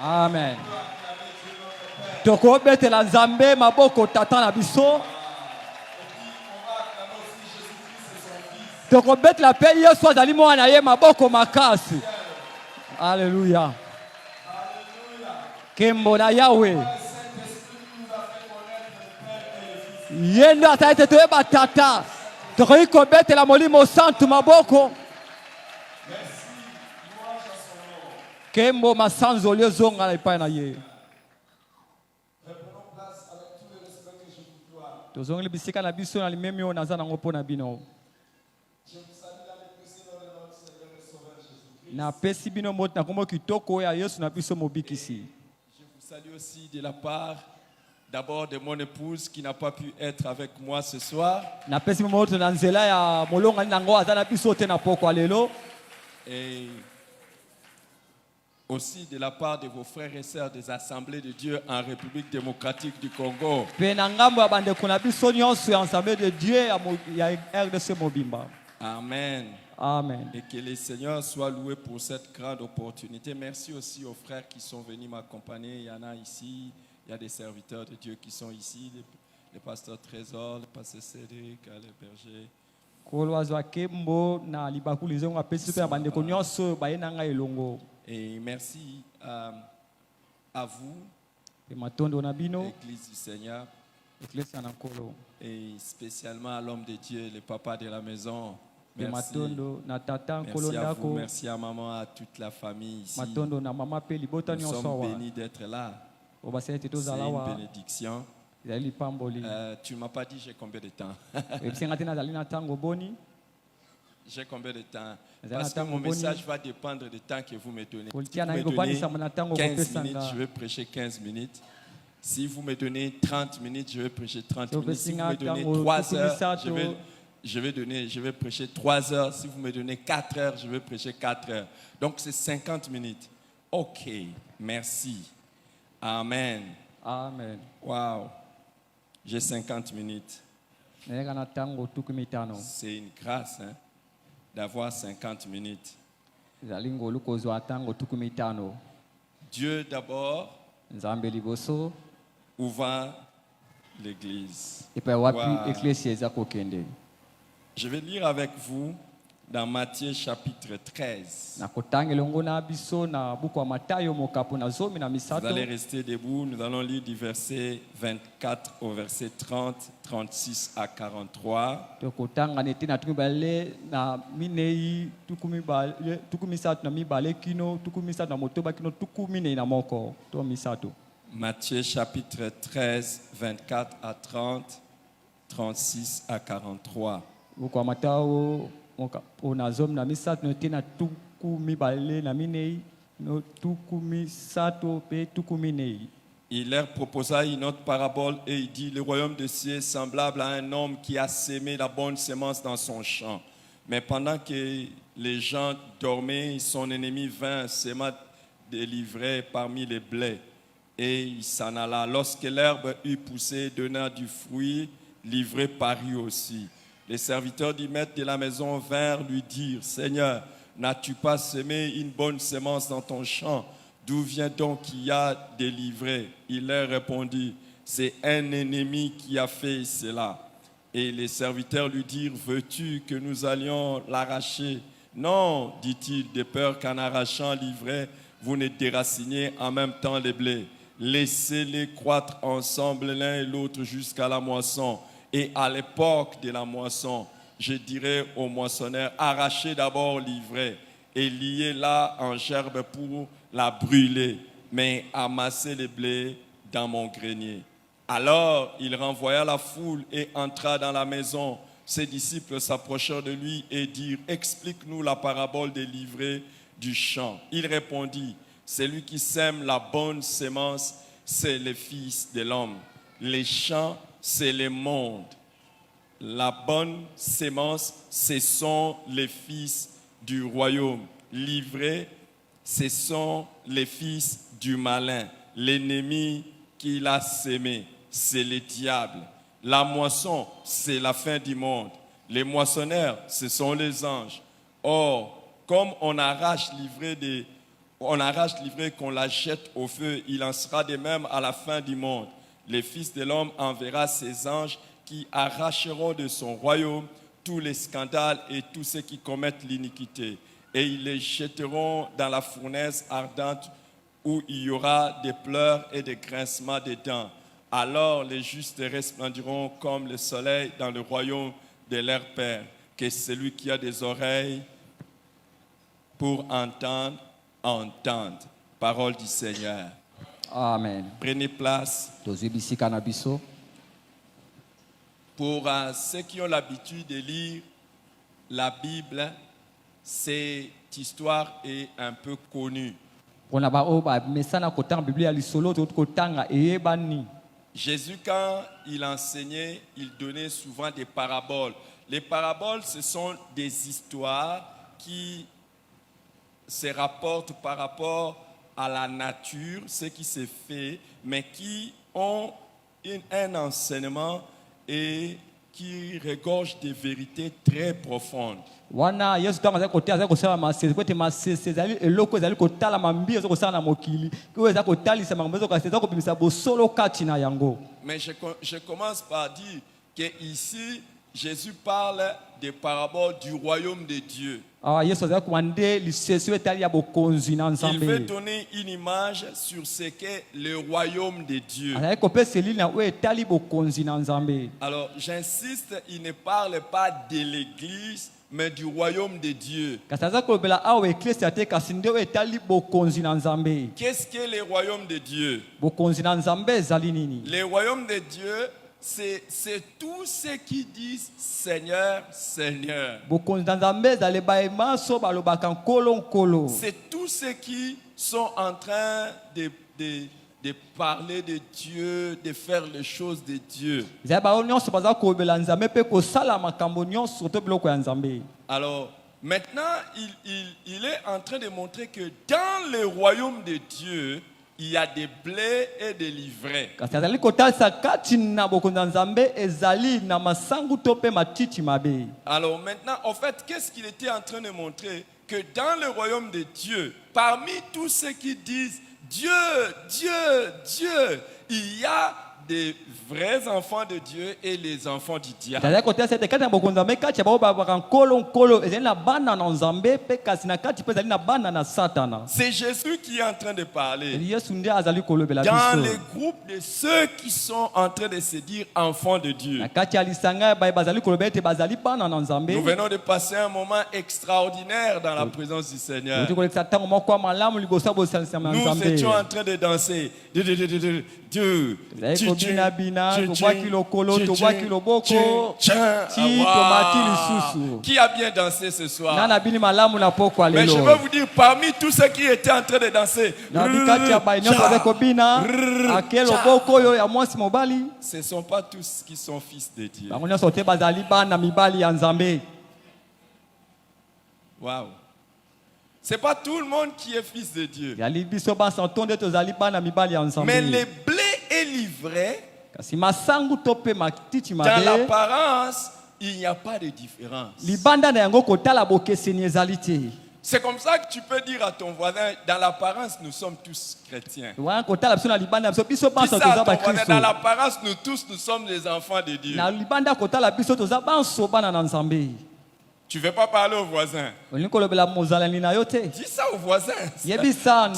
Amen. Tokobetela Nzambe maboko tata na biso. Tokobetela pe Yesu azali mwana ye maboko makasi. Alléluia. Kembo na Yahweh. Yendo ataite toyeba tata. Tokoki kobetela molimo santu maboko. Kembo masanzo liozonga na epai na ye. Tozongeli bisika na biso na limemi oyo naza nango mpo na bino. Na pesi bino mot na kombo kitoko ya Yesu na biso mobikisi. Je vous salue aussi de la part d'abord de mon épouse qui n'a pas pu être avec moi ce soir. Na pesi mot na nzela ya molonga nango aza na biso te na poko lelo. Et aussi de la part de vos frères et sœurs des assemblées de Dieu en République démocratique du Congo. Pe na ngambo ya bande kuna biso nyonso ya Assemblée de Dieu ya RDC Mobimba. Amen. Amen. Et que le Seigneur soit loué pour cette grande opportunité. Merci aussi aux frères qui sont venus m'accompagner. Il y en a ici, il y a des serviteurs de Dieu qui sont ici, le pasteur Trésor, le pasteur Cédric, le berger. Et merci à vous, l'Église du Seigneur, et spécialement à l'homme de Dieu, le papa de la maison. Merci. Merci à vous, merci à maman, à toute la famille ici. Nous sommes bénis d'être là. C'est une bénédiction. Tu ne m'as pas dit j'ai combien de temps. J'ai combien de temps? Parce que mon message va dépendre du temps que vous me donnez. Si vous me donnez 15 minutes, je vais prêcher 15 minutes. Si vous me donnez 30 minutes, je vais prêcher 30 minutes. Si vous me donnez 3 heures, je vais prêcher 3 heures. Si vous me donnez 4 heures, je vais prêcher 4 heures. Donc c'est 50 minutes. Ok, merci. Amen. Amen. Wow. J'ai 50 minutes. C'est une grâce d'avoir 50 minutes. Dieu d'abord ouvre l'église. Wow. Je vais lire avec vous dans Matthieu chapitre 13. Vous allez rester debout. Nous allons lire du verset 24 au verset 30, 36 à 43. Matthieu chapitre 13, 24 à 30, 36 à 43. Il leur proposa une autre parabole et il dit: le royaume des cieux est semblable à un homme qui a sémé la bonne semence dans son champ. Mais pendant que les gens dormaient, son ennemi vint, sema des livrets parmi les blés, et il s'en alla. Lorsque l'herbe eut poussé, donna du fruit, l'ivraie parut aussi. Les serviteurs du maître de la maison vinrent lui dire: Seigneur, n'as-tu pas semé une bonne semence dans ton champ? D'où vient donc qu'il y a des livrées? Il leur répondit: c'est un ennemi qui a fait cela. Et les serviteurs lui dirent: veux-tu que nous allions l'arracher? Non, dit-il, de peur qu'en arrachant l'ivraie, vous ne déraciniez en même temps les blés. Laissez-les croître ensemble l'un et l'autre jusqu'à la moisson. Et à l'époque de la moisson, je dirai aux moissonneurs: arrachez d'abord l'ivraie et liez-la en gerbe pour la brûler, mais amassez les blés dans mon grenier. Alors il renvoya la foule et entra dans la maison. Ses disciples s'approchèrent de lui et dirent: explique-nous la parabole des livrées du champ. Il répondit: celui qui sème la bonne semence, c'est le Fils de l'homme. Les champs, c'est le monde. La bonne sémence, ce sont les fils du royaume. Livrés, ce sont les fils du malin. L'ennemi qui l'a sémé, c'est le diable. La moisson, c'est la fin du monde. Les moissonneurs, ce sont les anges. Or, comme on arrache l'ivrée qu'on la jette au feu, il en sera de même à la fin du monde. Le Fils de l'homme enverra ses anges qui arracheront de son royaume tous les scandales et tous ceux qui commettent l'iniquité. Et ils les jetteront dans la fournaise ardente où il y aura des pleurs et des grincements de dents. Alors les justes resplendiront comme le soleil dans le royaume de leur Père. Que celui qui a des oreilles pour entendre, entende. Parole du Seigneur. Amen. Prenez place. Tozibisika na biso. Pour ceux qui ont l'habitude de lire la Bible, cette histoire est un peu connue. Jésus, quand il enseignait, il donnait souvent des paraboles. Les paraboles, ce sont des histoires qui se rapportent par rapport à la nature, ce qui se fait, mais qui ont un enseignement et qui regorgent des vérités très profondes. Mais je commence par dire que ici Jésus parle des paraboles du royaume de Dieu. Il veut donner une image sur ce qu'est le royaume de Dieu. Alors j'insiste, il ne parle pas de l'église, mais du royaume de Dieu. Qu'est-ce que le royaume de Dieu? Le royaume de Dieu, c'est tous ceux qui disent Seigneur, Seigneur. C'est tous ceux qui sont en train de parler de Dieu, de faire les choses de Dieu. Alors, maintenant, il est en train de montrer que dans le royaume de Dieu, il y a des blés et des livrets. Alors maintenant, en fait, qu'est-ce qu'il était en train de montrer? Que dans le royaume de Dieu, parmi tous ceux qui disent Dieu, Dieu, Dieu, il y a des vrais enfants de Dieu et les enfants du diable. C'est Jésus qui est en train de parler. Dans les groupes de ceux qui sont en train de se dire enfants de Dieu. Nous venons de passer un moment extraordinaire dans la présence du Seigneur. Nous étions en train de danser. Dieu, qui a bien dansé ce soir? Mais je veux vous dire, parmi tous ceux qui étaient en train de danser, ce ne sont pas tous qui sont fils de Dieu. Waouh. C'est pas tout le monde qui est fils de Dieu. Mais les blés et livrets, dans l'apparence, il n'y a pas de différence. C'est comme ça que tu peux dire à ton voisin, dans l'apparence, nous sommes tous chrétiens. Dis ça à ton voisin, dans l'apparence, nous sommes des enfants de Dieu. Tu ne veux pas parler au voisin. Dis ça au voisin. Dis ça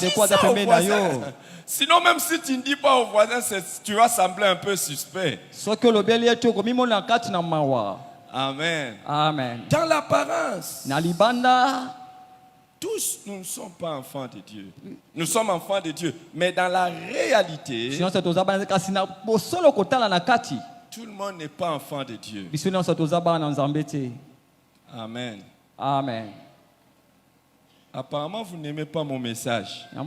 au voisin. Sinon, même si tu ne dis pas au voisin, tu vas sembler un peu suspect. Amen. Amen. Dans l'apparence, tous nous ne sommes pas enfants de Dieu. Nous sommes enfants de Dieu. Mais dans la réalité, tout le monde n'est pas enfant de Dieu. Amen. Amen. Apparemment, vous n'aimez pas mon message. Je n'ai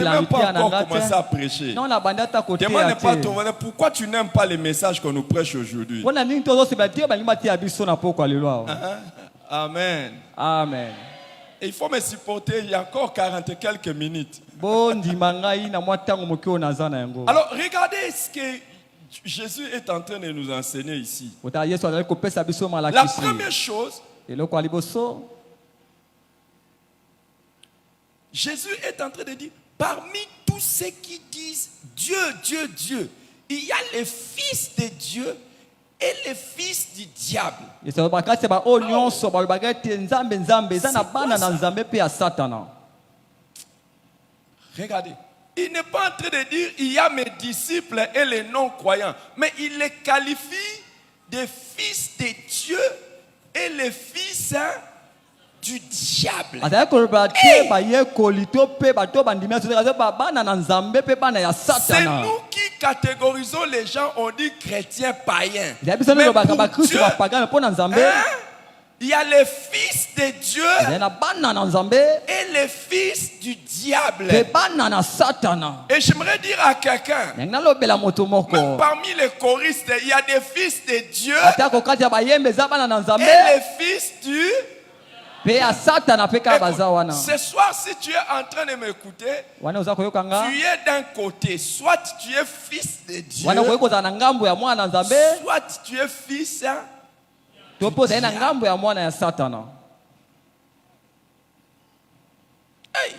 même pas encore commencé à prêcher. Demande pas ton voisin pourquoi tu n'aimes pas les messages qu'on nous prêche aujourd'hui. Amen. Amen. Et il faut me supporter, il y a encore 40 et quelques minutes. Alors, regardez ce que Jésus est en train de nous enseigner ici. Ota Yesu azali kopesa biso La malakisi. première chose, Eloko ya liboso, Jésus est en train de dire, parmi tous ceux qui disent Dieu, Dieu, Dieu, il y a les fils de Dieu et les fils du diable. Yesu bakati ba o nyonso balobaka ete nzambe nzambe eza na C'est quoi bana na ça? nzambe pe ya Satana. Regardez, il n'est pas en train de dire il y a mes disciples et les non-croyants, mais il les qualifie des fils de Dieu et les fils du diable. Azali koloba te bayekoli to pe bato bandimi azo ba bana na nzambe pe bana ya C'est Satana. nous qui catégorisons les gens, on dit chrétiens païens. Ezali biso Mais lobaka pour ba Kristo Dieu, ba pagano po na nzambe. hein, il y a les fils de Dieu Ezali na bana na nzambe et les fils du diable. pe bana na Satana. Et j'aimerais dire à quelqu'un, Ndenge nalobela moto même moko. parmi les choristes, il y a des fils de Dieu Ata kokati ya bayembe eza bana na et nzambe les fils du... pe ya Satana pe ka baza wana. Ce soir, si tu es en train de m'écouter, Wana oza koyoka nga. tu es d'un côté, soit tu es fils de Dieu, Wana koyoka kozala na ngambo ya mwana na nzambe soit tu es fils to po ozali na ngambo ya mwana ya Satana. Hey.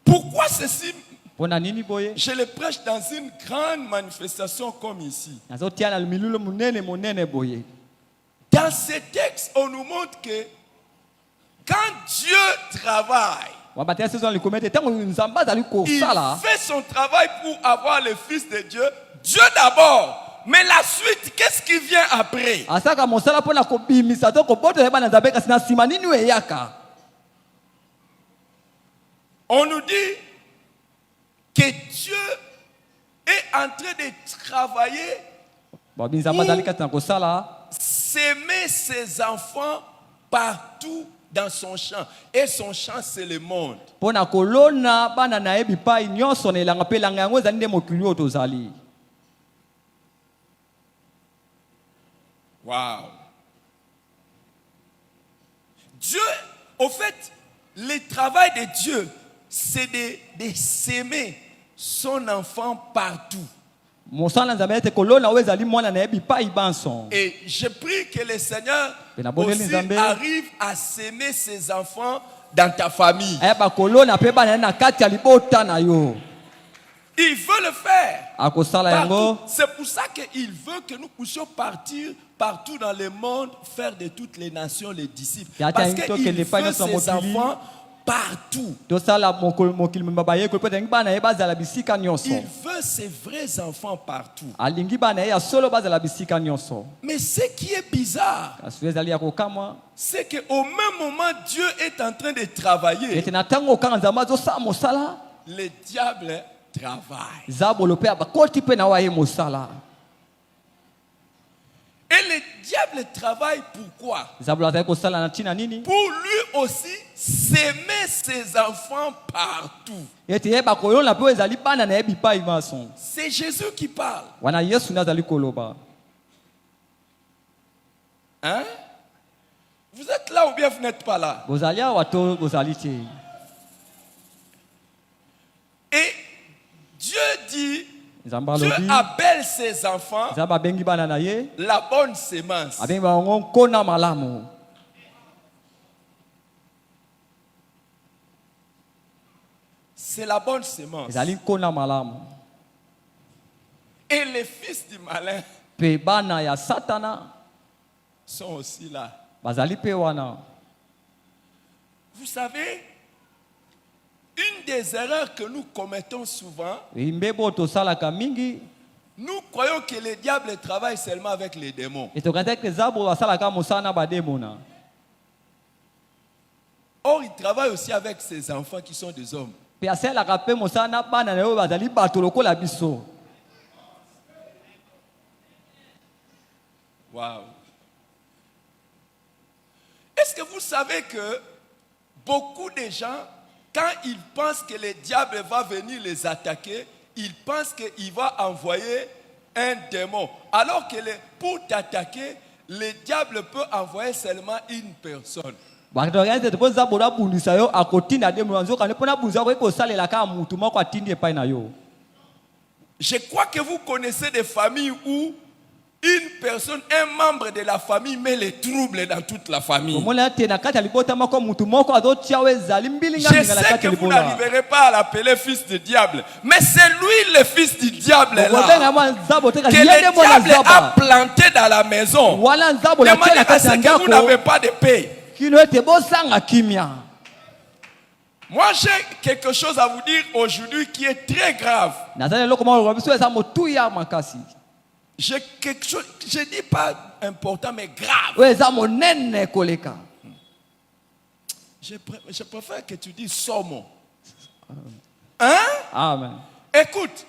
Pourquoi ceci? Pona nini boye? Je le prêche dans une grande manifestation comme ici. Nazotia na milulu monene boye. Dans ces textes, on nous montre que quand Dieu travaille, Wabatia saison likomete tango nzamba azali il kosala. fait son travail pour avoir le Fils de Dieu. Dieu d'abord. Mais la suite, qu'est-ce qui vient après? Asaka mosala pona kobimisa to koboto yeba na nzambe kasi na sima nini eyaka. On nous dit que Dieu est en train de travailler, Ba binzamba azali kati na kosala. s'aimer ses enfants partout dans son champ. Et son champ, c'est le monde. Pona kolona bana na yebi pai nyonso na elanga pe langa yango ezali nde mokili oyo tozali. Waouh. Dieu, au fait, le travail de Dieu, c'est de s'aimer son enfant partout. Mosala nzambe ete kolona oyo ezali mwana na yebi pai banso. Et je prie que le Seigneur aussi arrive à s'aimer ses enfants dans ta famille. Ayaba kolona pe bana na kati ya libota na yo. Il veut le faire. Akosala yango. C'est pour ça qu'il veut que nous puissions partir partout dans le monde, faire de toutes les nations les disciples. Parce qu'il veut ses enfants partout. Il veut ses vrais enfants partout. Mais ce qui est bizarre, c'est qu'au même moment, Dieu est en train de travailler. Le diable travaille. Et le diable travaille pourquoi? Pour lui aussi s'aimer ses enfants partout. C'est Jésus qui parle. Hein? Vous êtes là ou bien vous n'êtes pas là? Et Dieu dit, Dieu appelle ses enfants la bonne sémence. C'est la bonne sémence. Et les fils du malin sont aussi là. Vous savez, une des erreurs que nous commettons souvent, nous croyons que le diable travaille seulement avec les démons. Or, il travaille aussi avec ses enfants qui sont des hommes. Waouh. Est-ce que vous savez que beaucoup de gens, quand ils pensent que le diable va venir les attaquer, ils pensent qu'il va envoyer un démon. Alors que pour t'attaquer, le diable peut envoyer seulement une personne. batorganize te mpo zabolo abundisa yo akotinda demona nzokande mpona abundisa yo akoki kosalela kaka mutu moko atindi epai na yo. Je crois que vous connaissez des familles où une personne, un membre de la famille met les troubles dans toute la famille. Je sais que vous n'arriverez pas à l'appeler fils du diable, mais c'est lui le fils du diable là, que le diable a planté dans la maison. Demandez à ce que vous n'avez pas de paix. Moi, j'ai quelque chose à vous dire aujourd'hui qui est très grave. J'ai quelque chose, je ne dis pas important, mais grave. Je préfère que tu dises somo. Hein? Amen. Écoute,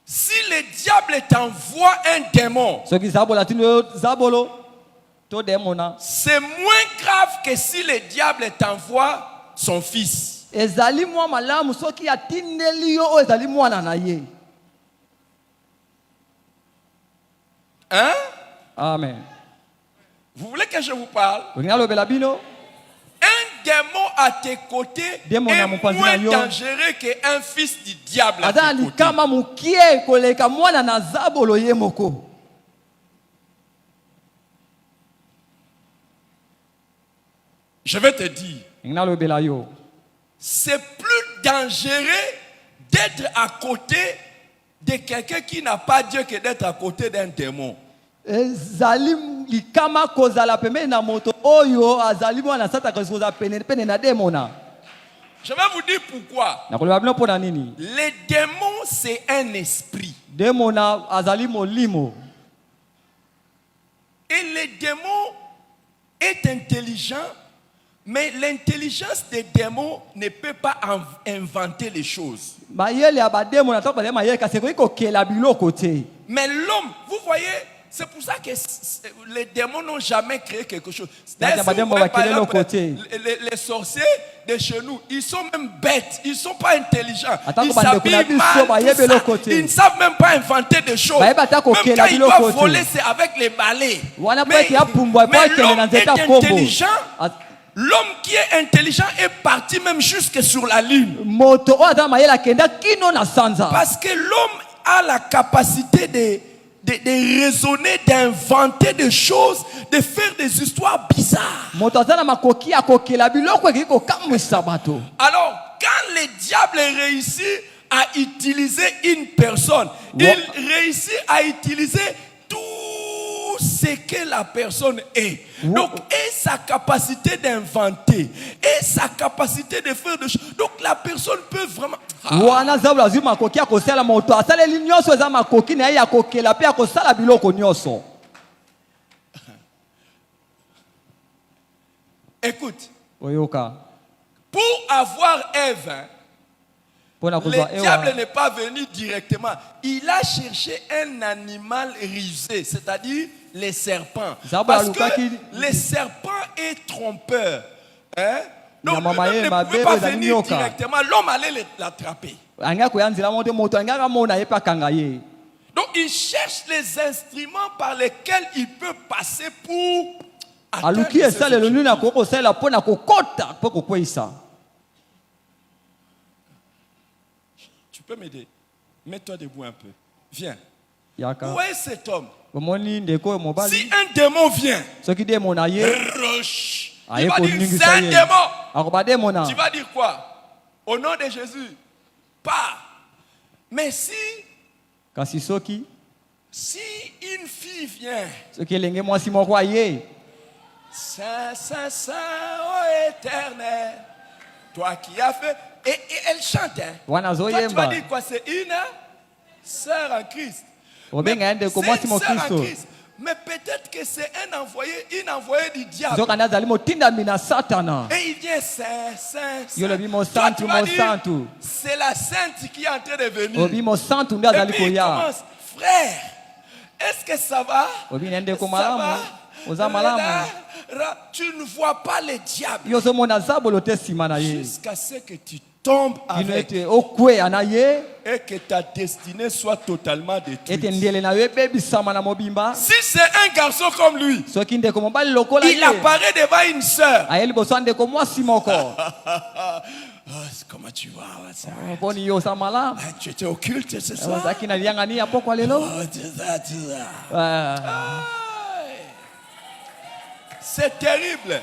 si le diable t'envoie un démon, c'est moins grave que si le diable t'envoie son fils. Hein? Amen. Vous voulez que je vous parle? Un démon à tes côtés est moins dangereux qu'un fils du diable à tes côtés. Je vais te dire, c'est plus dangereux d'être à côté de quelqu'un qui n'a pas Dieu que d'être à côté d'un démon. Je vais vous dire pourquoi. Le démon, c'est un esprit. Et le démon est intelligent, mais l'intelligence des démons ne peut pas inventer les choses. Mais l'homme, vous voyez, c'est pour ça que les démons n'ont jamais créé quelque chose. D'ailleurs, si vous voyez, par exemple, les sorciers de chez nous, ils sont même bêtes, ils ne sont pas intelligents. Ils s'habillent mal, ils ne savent même pas inventer des choses. Même quand ils doivent voler, c'est avec les balais. Mais l'homme est intelligent. L'homme qui est intelligent est parti même jusque sur la lune. Parce que l'homme a la capacité de raisonner, d'inventer des choses, de faire des histoires bizarres. Alors, quand le diable réussit à utiliser une personne, il réussit à utiliser tout ce que la personne est. Donc, et sa capacité d'inventer, et sa capacité de faire des choses. Donc, la personne peut vraiment... Écoute, pour avoir Ève, le diable n'est pas venu directement. Il a cherché un animal rusé, c'est-à-dire les serpents. Parce que les serpents est trompeur. Hein? Donc, le diable ne pouvait pas venir directement. L'homme allait l'attraper. Donc, il cherche les instruments par lesquels il peut passer pour atteindre ses objectifs. Tu peux m'aider? Mets-toi debout un peu. Viens. Où est cet homme? Si un démon vient, roche, il va dire c'est un démon. Tu vas dire quoi? Au nom de Jésus, pas. Mais si une fille vient, Saint, Saint, Saint, ô éternel, toi qui as fait, et elle chante. Toi, tu vas dire quoi? C'est une sœur en Christ. Mais c'est une sœur en Christ. Mais peut-être que c'est une envoyée du diable. Et il vient Saint, Saint, Saint. Toi, tu vas dire, c'est la sainte qui est en train de venir. Et puis il commence, frère, est-ce que ça va? Ça va? Tu ne vois pas le diable jusqu'à ce que tu tombes avec. et que ta destinée soit totalement ete détruite. ndele na yo ebebisama na mobimba. Si c'est un garçon comme lui, Soki ndeko mobali lokola il ye apparaît devant une sœur. aye liboso ya ndeko mwasi moko. Comment tu vas? Mponi yo oza malamu. Tu étais au culte ce soir? Ozalaki na liangani ya pokwa lelo. C'est terrible.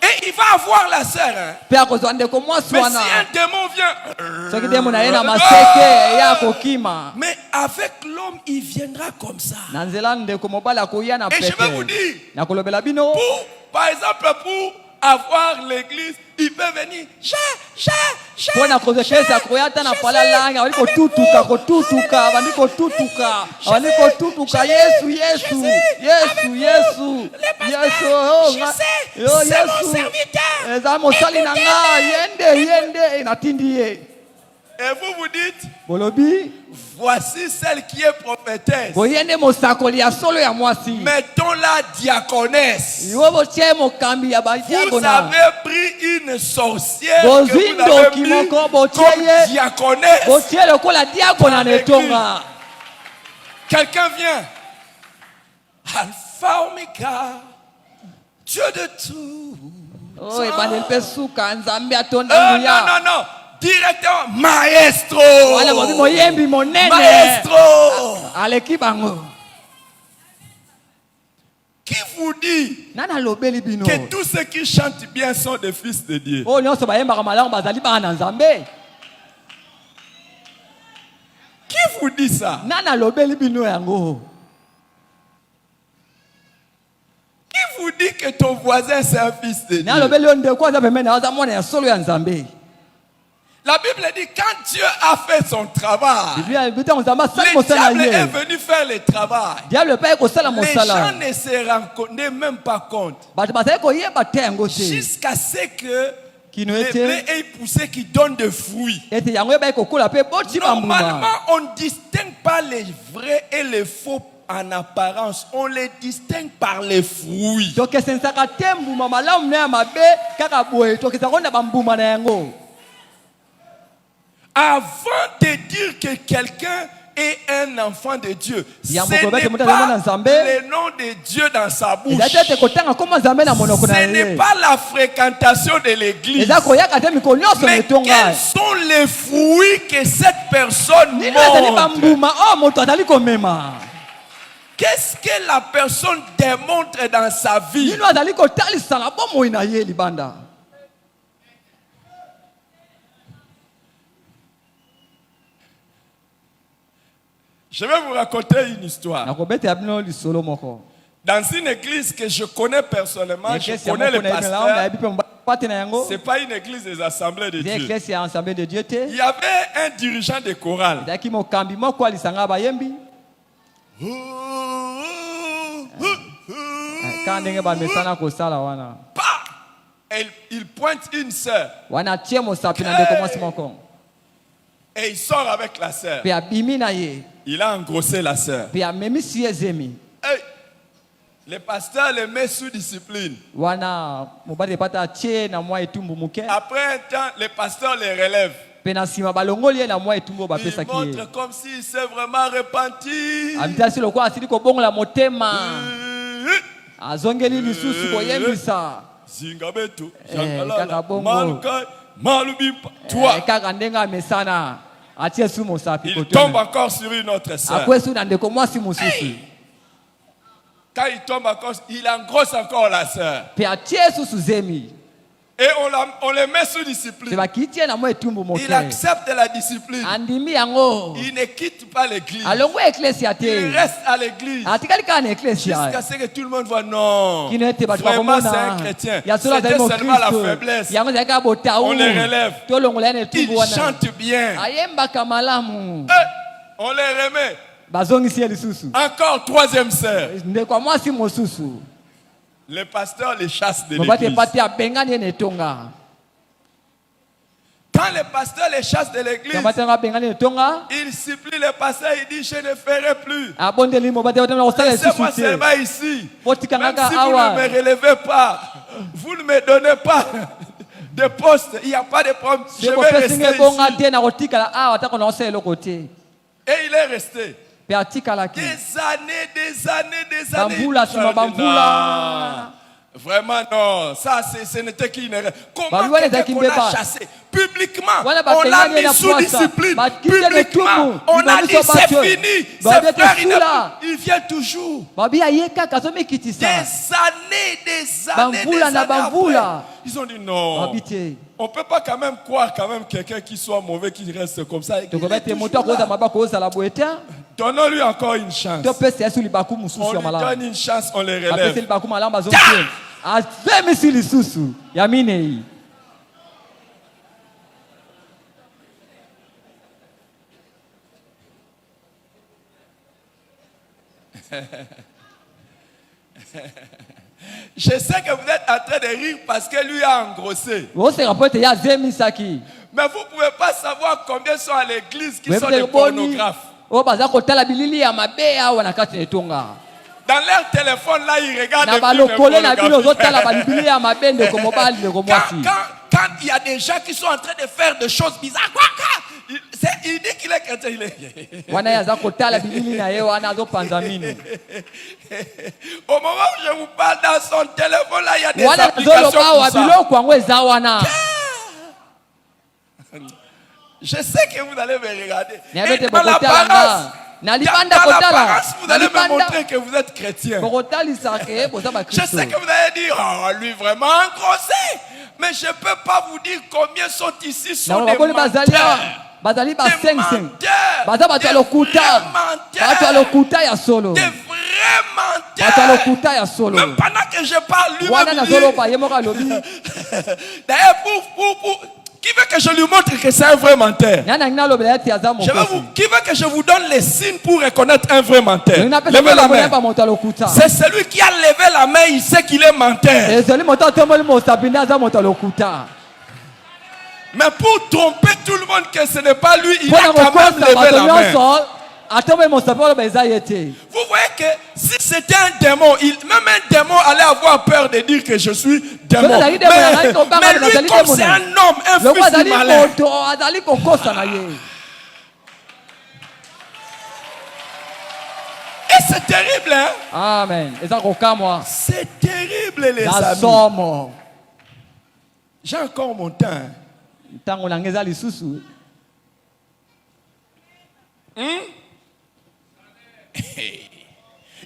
Et il va avoir la sœur. Hein. Mpe akozwa ndeko mwasi Mais si wana. un démon vient, Soki demo na ye na maseke ya kokima. mais avec l'homme, il viendra comme ça. Na nzela ndeko mobali akoya na Et je vais vous pete. dire, Nakolobela bino. par exemple, pour avoir l'église, il peut venir. Mpona kozwa eklesi akoya ata na pala langa abandi kotutuka abandi kotutuka Yesu Yesu Yesu Yesu Yesu yo Yesu eza mosali na nga yende natindi ye. Et vous vous dites, bolobi voici celle qui est prophétesse. boyende mosakoli ya solo ya mwasi. Mettons-la diaconesse. Iwo botie mokambi ya Vous badiakona. avez pris une sorcière que Bozwi vous avez ndoki mis moko botie comme ye. diaconesse. Botie lokola diakona netonga. Quelqu'un vient. Alpha Omega, Dieu de tout. Oh, ebandeli mpe suka nzambe atonda Non, nguya. non, non. Directement, maestro. Wale bobi moyembi monene. Maestro. Aleki bango. Qui vous dit Nani alobeli bino? que tous ceux qui chantent bien sont des fils de Dieu? Oh, nyonso bayembaka malamu bazali bana na nzambe. Qui vous dit ça? Nani alobeli bino yango? Qui vous dit que ton voisin c'est un fils de Dieu? Nani alobeli yo ndeko aza pembeni aza mwana ya solo ya nzambe. La Bible dit quand Dieu a fait son travail, Biblia nzambe asali le mosala diable est ye. venu faire le travail. Diable pe kosala Les gens mosala. ne se rendaient même pas compte. Bato bazali koyeba te yango te. Jusqu'à ce que Kino les blés ete aient poussé qui donnent des fruits. ete yango yeba kokola pe boti bambuma. Normalement, on ne distingue pas les vrais et les faux en apparence. On les distingue par les fruits. Tokesensaka te mbuma malamu na ya mabe kaka boye tokesaka na bambuma na yango. Avant de dire que quelqu'un est un enfant de Dieu, ce Ya n'est moko bete muta pas na Nzambe. le nom de Dieu dans sa bouche. Eza te kotanga koma nzambe na monoko na Ce n'est ye. pas la fréquentation de l'église. Eza koyaka te mikolo nyonso Mais netonga. quels sont les fruits que cette personne Nini azali montre? bambuma oh moto azali komema. Qu'est-ce que la personne démontre dans sa vie? Nini azali kotalisa na bomoi na ye libanda. Je vais vous raconter une histoire. Nakobeta bino lisolo moko. Dans une église que je connais personnellement, je Eklesi ya connais moko le na yebela na pasteur. yebi pe mbapate na yango. Ce n'est pas une église des assemblées de Eza Dieu. eklesi ya ensemble de Dieu te. Il y avait un dirigeant de chorale. Ezalaki mokambi moko alisanga bayembi. Ka ndenge bamesana kosala wana. Il pointe une sœur Wana tie mosapi na ndeko mwasi moko. et il sort avec la sœur. Pe abimi na ye. Il a engrossé la sœur. Pe amemisi ye zemi. Hey, le pasteur le met sous discipline. Wana mobali epata tie na mwa etumbu muke. Après un temps, le pasteur les relève. Pe na nsima balongoli ye na mwa etumbu Il bapesaki ye. montre comme s'il s'est vraiment repenti. Amitasi lokola asili kobongola motema. Azongeli lisusu koyembisa. Zingabeto, kaka bongo. Malukai, Malubimpa. Toi, Kaka ndenge amesana. Atie su mosapi il tombe kote. encore sur une autre sœur. Akwesu na ndeko mwasi mosusu. Quand il tombe encore, il engrosse encore la sœur. Pe atie susu zemi. Et on le met sous Pe discipline. bakitie na mwa etumbu moke. Il accepte la discipline. Andimi yango. Il ne quitte pas l'église. Alongo eklesia Il te. reste à l'église. Atikali kana na eklesia. Jusqu'à ce que tout le monde voit non. Kino ete bato Vraiment, c'est bakomona. un chrétien. Ya solo azali C'était seulement la mokristo. faiblesse. Yango ezalaki kaka botaou. On les relève. Tolongola na etumbu Il wana. chante bien. Ayembaka malamu. On les remet. Bazongisi ye lisusu. Encore troisième sœur. Ndeko ya mwasi mosusu. Le pasteur les chasse de Mobati l'église. epati abengani ye na etonga. Quand le pasteur les chasse de l'église, Mobati yango abengani na etonga. il supplie le pasteur, il dit, je ne ferai plus. Abondeli mobati otana kosala Laissez-moi lisusu te. seulement ici. Potika Même ngaka si vous ne awa. me relevez pas, vous ne me donnez pas de poste, il n'y a pas de problème. Je vais rester ici. Et il est resté. Des années. Vraiment non, ça ce n'était qu'une erreur. Comment quelqu'un qu'on a chassé publiquement, on l'a mis sous discipline, publiquement, on a dit c'est fini, ses frères il vient toujours. Des années. Ils ont dit non, on ne peut pas quand même croire quand même quelqu'un qui soit mauvais, qui reste comme ça. Donnons-lui encore une chance. On lui donne une chance, on les relève. Je sais que vous êtes en train de rire parce que lui a engrossé. Mais vous ne pouvez pas savoir combien sont à l'église qui sont des pornographes. Dans leur téléphone, là, ils regardent des films pornographiques. Quand il y a des gens qui sont en train de faire des choses bizarres, il dit qu'il est chrétien. Au moment où je vous parle, dans son téléphone, là, il y a des applications pour ça. Je sais que vous allez me regarder. Et dans l'apparence, vous allez me montrer que vous êtes chrétien. Je sais que vous allez dire, oh, lui vraiment engrossé. Mais je ne peux pas vous dire combien sont ici sont des menteurs. Des vrais menteurs. Même pendant que je parle, lui-même. D'ailleurs, qui veut que je lui montre que c'est un vrai menteur? Qui veut que je vous donne les signes pour reconnaître un vrai menteur? Levez la main. C'est celui qui a levé la main, il sait qu'il est menteur. Mais pour tromper tout le monde que ce n'est pas lui, il a quand même levé la main. Vous voyez que si c'était un démon, même un démon allait avoir peur de dire que je suis démon. Mais lui, comme c'est un homme, un fils du malin. Et c'est terrible, hein? Amen. C'est terrible, les amis. J'ai encore mon temps.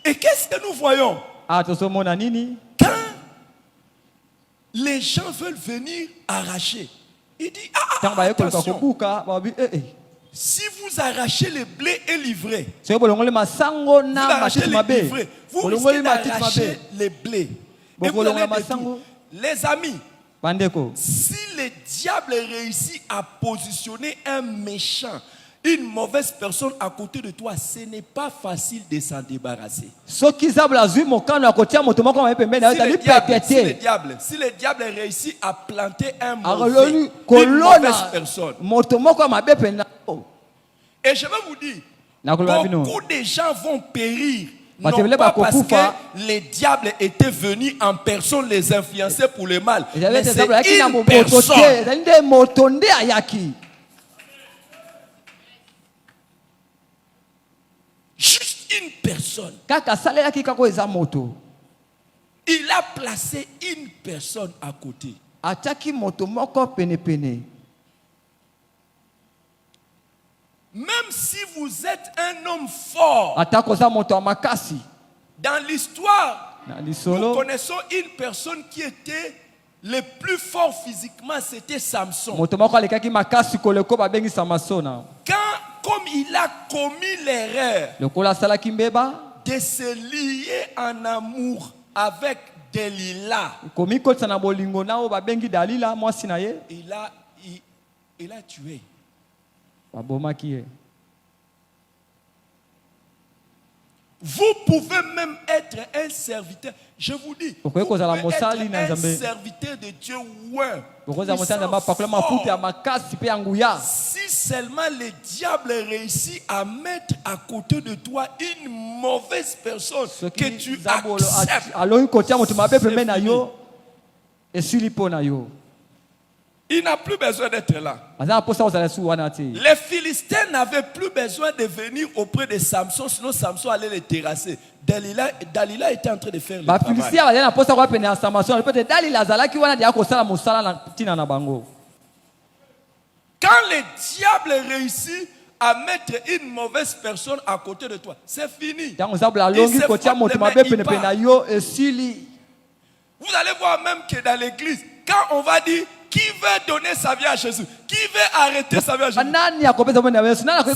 Et qu'est-ce que nous voyons? Quand les gens veulent venir arracher, il dit attention, si vous arrachez le blé et l'ivraie, vous arrachez l'ivraie, vous risquez d'arracher les blés. Et vous allez détruire. Les amis, si le diable réussit à positionner un méchant, une mauvaise personne à côté de toi, ce n'est pas facile de s'en débarrasser. Si le diable réussit à planter un mauvais, une mauvaise personne, et je vais vous dire, beaucoup de gens vont périr. Non pas parce que les diables étaient venus en personne les influencer pour le mal. Mais c'est une personne. Juste une personne. Il a placé une personne à côté. Même si vous êtes un homme fort, dans l'histoire, nous connaissons une personne qui était le plus fort physiquement, c'était Samson. Comme il a commis l'erreur de se lier en amour avec Delilah, il a tué. Vous pouvez même être un serviteur. Je vous dis, vous pouvez être un serviteur de Dieu. Si seulement le diable réussit à mettre à côté de toi une mauvaise personne que tu acceptes, Il n'a plus besoin d'être là. Les Philistins n'avaient plus besoin de venir auprès de Samson, sinon Samson allait les terrasser. Dalila était en train de faire le travail. Quand le diable réussit à mettre une mauvaise personne à côté de toi, c'est fini. Vous allez voir même que dans l'église, quand on va dire qui veut donner sa vie à Jésus, qui veut arrêter sa vie à Jésus,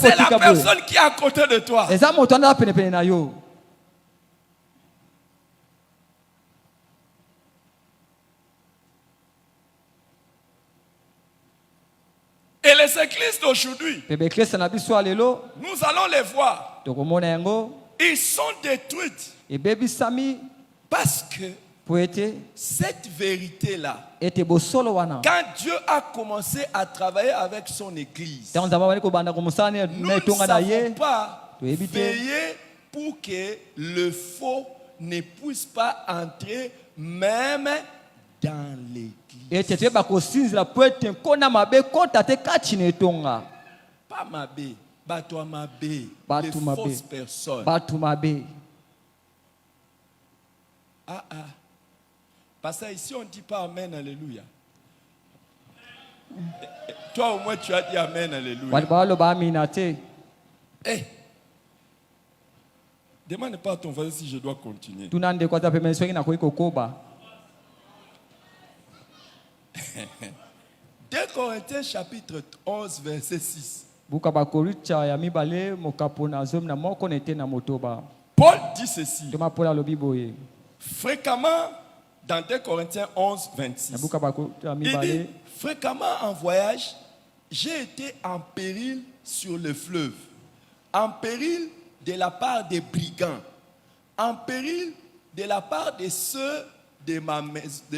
c'est la personne qui est à côté de toi. Et les églises d'aujourd'hui, nous allons les voir. Ils sont détruites parce que cette vérité-là, quand Dieu a commencé à travailler avec son église, nous ne savons pas veiller pour que le faux ne puisse pas entrer même dans l'église. Pas mabé, bateau mabé, les fausses personnes. Parce que ici on ne dit pas Amen, Alléluia. Toi au moins tu as dit Amen, Alléluia. Demande pas à ton voisin si je dois continuer. 2 Corinthiens chapitre 11 verset 6. Paul dit ceci. Fréquemment, dans 2 Corinthiens 11, 26, il dit, fréquemment en voyage, j'ai été en péril sur le fleuve, en péril de la part des brigands, en péril de la part de ceux de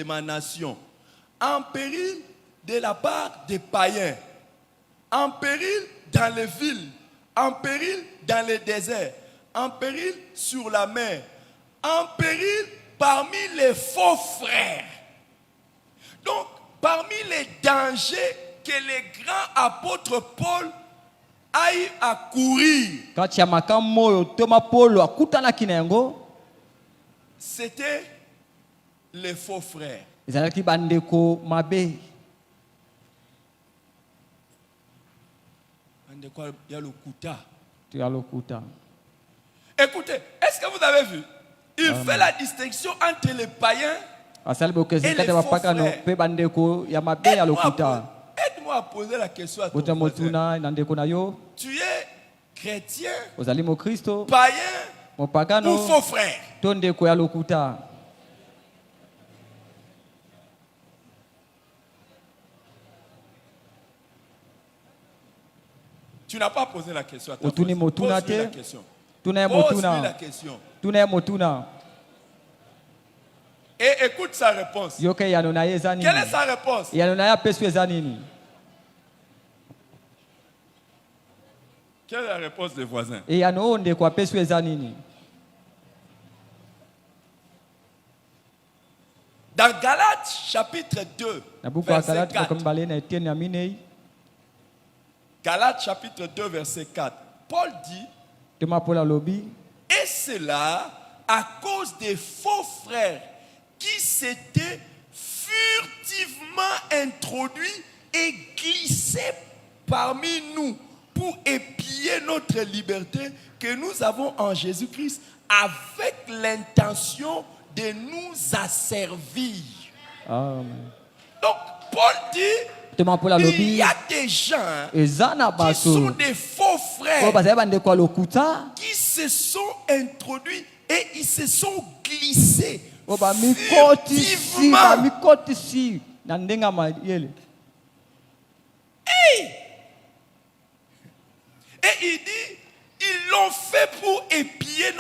ma nation, en péril de la part des païens, en péril dans les villes, en péril dans les déserts, en péril sur la mer, en péril parmi les faux frères. Donc, parmi les dangers que les grands apôtres Paul a eu à courir, c'était les faux frères. Il y a le Kuta. Écoutez, est-ce que vous avez vu? Il fait la distinction entre les païens et les faux frères. Aide-moi à poser la question à ton voisin. Tu es chrétien, païen ou faux frère? Tu n'as pas posé la question à ton voisin. Pose-lui la question. Pose-lui la question. Et écoute sa réponse. Quelle est sa réponse? Quelle est la réponse des voisins? Dans Galates chapitre 2, verset 4. Galates chapitre 2, verset 4. Paul dit, et cela à cause des faux frères qui s'étaient furtivement introduits et glissés parmi nous pour épier notre liberté que nous avons en Jésus-Christ avec l'intention de nous asservir. Amen. Donc Paul dit, il y a des gens qui sont des faux frères qui se sont introduits et ils se sont glissés furtivement. Et il dit, ils l'ont fait pour épier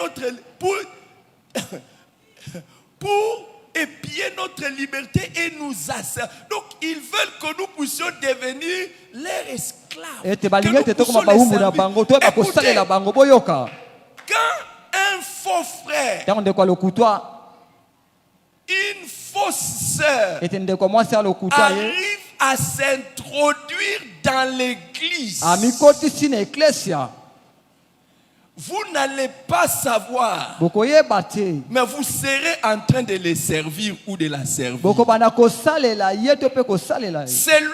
épier notre liberté et nous asservir. Donc ils veulent que nous puissions devenir leurs esclaves. Que nous puissions les servir. Écoutez, quand un faux frère, une fausse sœur arrive à s'introduire dans l'église, amikotisi na ecclesia vous n'allez pas savoir, bokoyeba te mais vous serez en train de les servir ou de la servir. bokobanda kosalela ye to mpe kosalela ye. C'est lui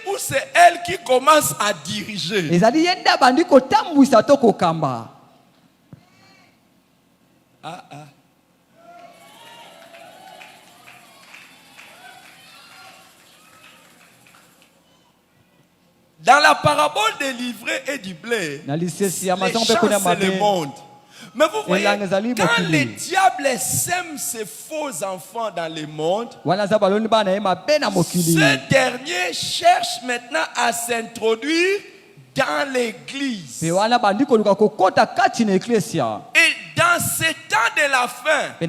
ou c'est elle qui commence à diriger. ezali ye nde abandi kotambwisa to kokamba. Dans la parabole des livrets et du blé, les champs c'est le monde. Mais vous voyez, quand le diable sème ses faux enfants dans le monde, ce dernier cherche maintenant à s'introduire dans l'église. Et dans ce temps de la fin, où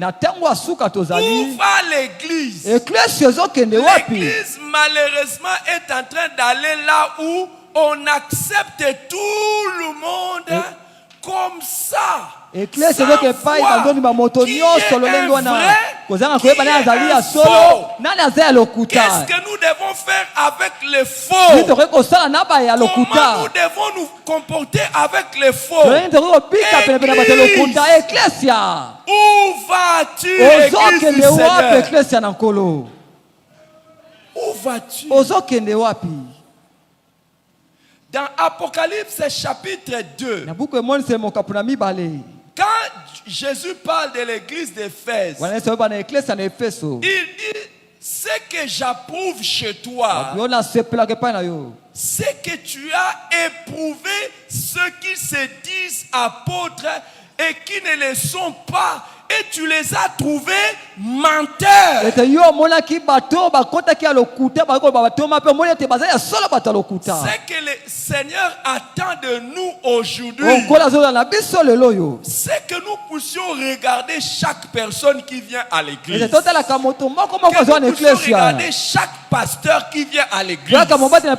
va l'église? L'église malheureusement est en train d'aller là où on accepte tout le monde comme ça. Est-ce que nous devons faire avec les faux? Comment nous devons nous comporter avec les faux? Église, où vas-tu, Église du Seigneur? Où vas-tu? Dans Apocalypse chapitre 2, quand Jésus parle de l'église d'Éphèse, il dit: ce que j'approuve chez toi, c'est que tu as éprouvé ceux qui se disent apôtres et qui ne le sont pas, et tu les as trouvés menteurs. Ce que le Seigneur attend de nous aujourd'hui, c'est que nous puissions regarder chaque personne qui vient à l'église, que nous puissions regarder chaque pasteur qui vient à l'église, que nous puissions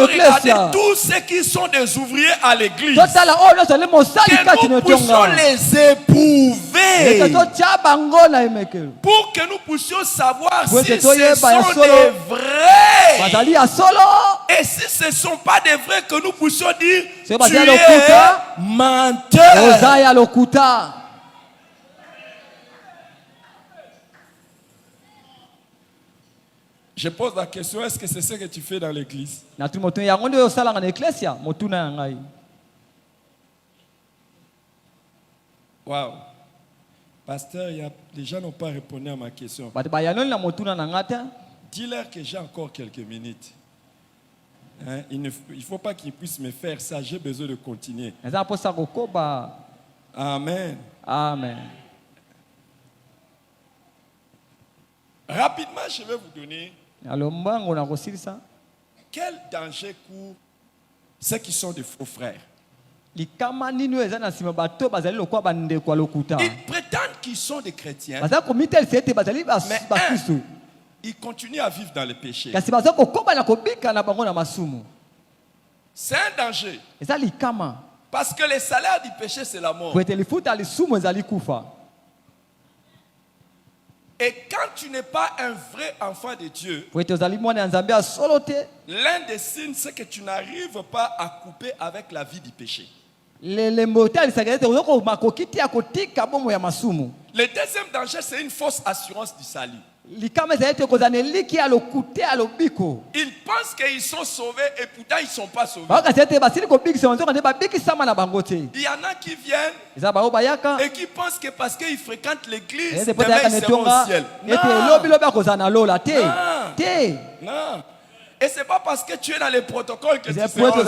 regarder tous ceux qui sont des ouvriers à l'église, que nous puissions les éprouver pour que nous puissions savoir si ce sont des vrais. Et si ce ne sont pas des vrais, que nous puissions dire: tu es menteur. Je pose la question: est-ce que c'est ce que tu fais dans l'église? Waouh. Pasteur, les gens n'ont pas répondu à ma question. Dis-leur que j'ai encore quelques minutes. Hein? Il ne faut pas qu'ils puissent me faire ça. J'ai besoin de continuer. Amen. Amen. Rapidement, je vais vous donner quel danger court ceux qui sont des faux frères. Ils prétendent qu'ils sont des chrétiens, mais ils continuent à vivre dans le péché. C'est un danger. Parce que le salaire du péché, c'est la mort. Et quand tu n'es pas un vrai enfant de Dieu, l'un des signes, c'est que tu n'arrives pas à couper avec la vie du péché. Le deuxième danger, c'est une fausse assurance du salut. Ils pensent qu'ils sont sauvés et pourtant ils ne sont pas sauvés. Il y en a qui viennent et qui pensent que parce qu'ils fréquentent l'église, demain ils seront au ciel. Non. Et ce n'est pas parce que tu es dans les protocoles que tu seras au ciel.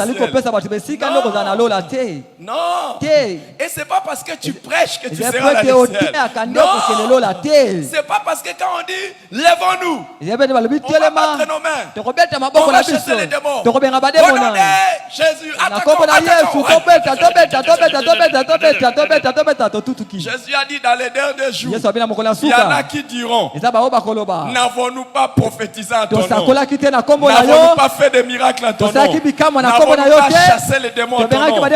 Non. Et ce n'est pas parce que tu prêches que tu seras dans le ciel. Non. Ce n'est pas parce que quand on dit lèvons-nous, on va battre nos mains, on va chasser les démons. Redonnez Jésus, attaquons. Jésus a dit dans les derniers jours, il y en a qui diront: n'avons-nous pas prophétisé en ton nom? N'avons-nous pas fait des miracles en ton nom? N'avons-nous pas chassé les démons en ton nom? Il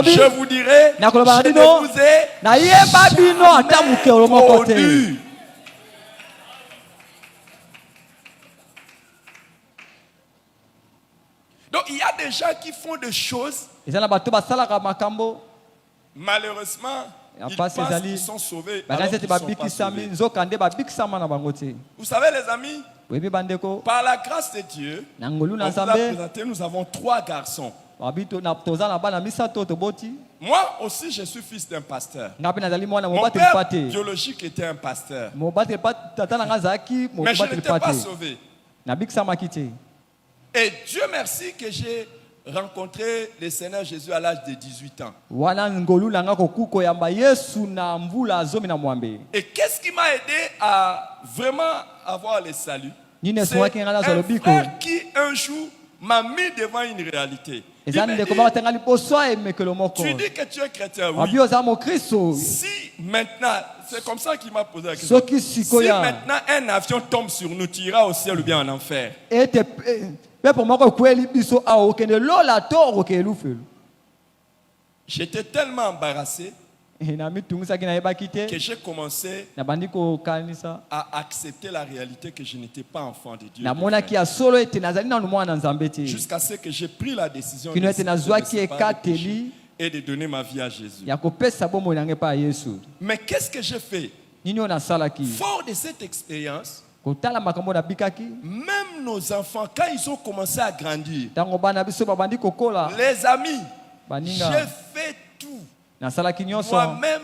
dit: je vous dirai, je ne vous ai jamais connu. Donc il y a des gens qui font des choses, eza na bato basalaka makambo malheureusement, Ya ils pasi pensent ezali. qu'ils sont sauvés. Alors bakasi qu'ils ete ne sont pas babikisami sauvés. nzoka nde babikisama na bango te. Vous savez les amis, Oyebi bandeko par la grâce de Dieu, na ngolu on na vous a nzambe présenté, nous avons 3 garçons. toza na bana misato toboti. Moi aussi, je suis fils d'un pasteur. Nga mpe nazali mwana Mon mobateli père pa te. biologique était un pasteur. Mobateli pa tata na nga azalaki Mais je mobateli n'étais pa pas te. sauvé. Nabikisamaki te. Et Dieu merci que j'ai rencontré le Seigneur Jésus à l'âge de 18 ans. Wana ngolu na nga kokuko yamba Yesu na mvula zomi na mwambe. Et qu'est-ce qui m'a aidé à vraiment avoir le salut? Nine C'est swaki nga na un zalobiko. frère qui un jour m'a mis devant une réalité. Il Ezani me de dit, koma tenga liposo emekelo moko. tu dis que tu es chrétien, oui. Abi oza mo Kristo. Si maintenant, c'est comme ça qu'il m'a posé la question. Soki Si sikoya. maintenant un avion tombe sur nous, tu iras au ciel ou bien en enfer. Ete pe pour moko kweli biso a okende lola to okelu felu. J'étais tellement embarrassé Na mitungisaki na yebaki te. que j'ai commencé Na bandiko kanisa. à accepter la réalité que je n'étais pas enfant de Dieu. Na monaki ya solo ete nazali na mwana nzambe te. Jusqu'à ce que j'ai pris la décision Kino ete de me nazwaki séparer du péché ekateli et de donner ma vie à Jésus. ya kopesa bomoi nange pa Yesu. Mais qu'est-ce que j'ai fait? Nini ona salaki? Fort de cette expérience, Kotala makambo na bikaki. même nos enfants, quand ils ont commencé à grandir, Tango bana biso babandi kokola. les amis, Baninga. j'ai fait tout. Na salaki nyonso. Moi-même,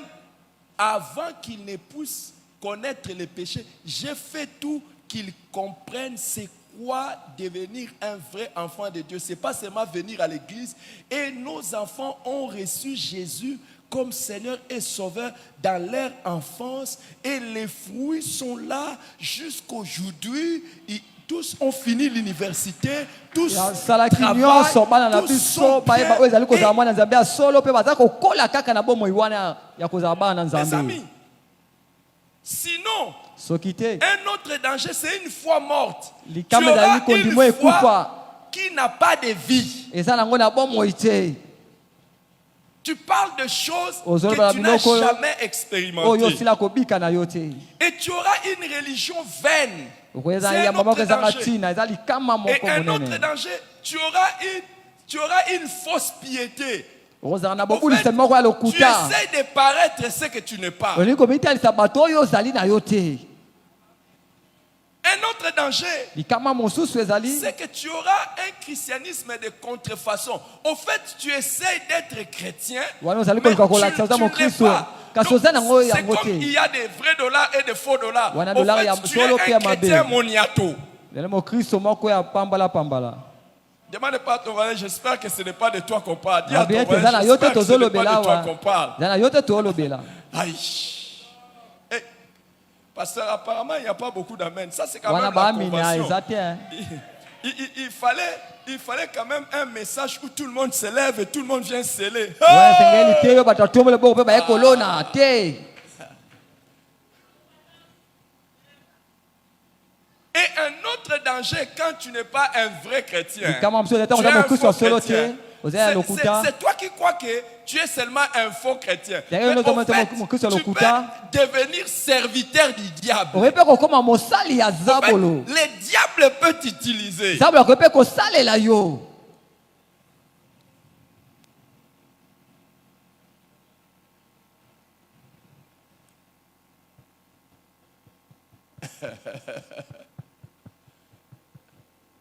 avant qu'ils ne puissent connaître le péché, j'ai fait tout qu'ils comprennent c'est quoi devenir un vrai enfant de Dieu. Ce n'est pas seulement venir à l'église. Et nos enfants ont reçu Jésus comme Seigneur et Sauveur dans leur enfance. Et les fruits sont là jusqu'aujourd'hui. Tous ont fini l'université, tous salaki nyonso bana na biso bayeba oyo ezali kozala mwana nzambe ya solo pe baza kokola kaka na bomoi wana ya kozala bana mes nzambe. amis. Sinon, Soki te un autre danger, c'est une fois morte. Tu Likama ezali auras kondimo une ekufa. foi qui n'a pas de vie. eza nango na bomoi te. Tu parles de choses Ozolo que bala tu n'as biloko oyo- jamais Oyo expérimentées. sila kobika na yo te. Et tu auras une religion vaine. Okoyeza C'est ya un mama autre kozanga danger. tina eza likama Et moko un autre monene. danger, tu auras une fausse piété. Okozanga na En fait, bobulisa moko ya tu lokuta. essaies de paraître ce que tu n'es pas. Olingi komitalisa bato oyo ozali na yo te. Un autre danger, Likama mosusu ezali. c'est que tu auras un christianisme de contrefaçon. Au fait, tu essaies d'être chrétien, Wana ozali mais koluka kolakisa oza tu ne l'es mokristo. pas. Kasi Donc, oza nango c'est yango comme il te. y a des vrais dollars et des faux dollars. Wana Au dollar ya fait, tu es solo pe ya un chrétien mabe. moniato. Ezali mokristo moko ya pambala pambala. Demande pas à ton voisin, j'espère que ce n'est pas de toi qu'on parle. Dis à ton Bien te voisin, eza na yo te j'espère que ce n'est pas tozolobela de toi awa. qu'on parle. Eza na yo te tolobela. Aïe. Eh, pasteur, apparemment, il n'y a pas beaucoup d'amen. Ça, c'est quand Wana même la baamina convention. eza te. hein. Il fallait quand même un message où tout le monde se lève et tout le monde vient sceller. Wana sengeli te yo bato atombole boko pe baye kolona te. Et un autre danger quand tu n'es pas un vrai chrétien. Likama mosusu eza Tu es oza un mokristo faux ya solo chrétien. te. Oza ya lokuta. C'est toi qui crois que tu es seulement un faux chrétien. D'ailleurs, Mais nous au avons fait, mon Christ à tu lokuta. peux devenir serviteur du diable. Okoki mpe kokoma mosali ya En fait, zabolo. le diable peut t'utiliser. Zabolo akoki mpe kosalela yo.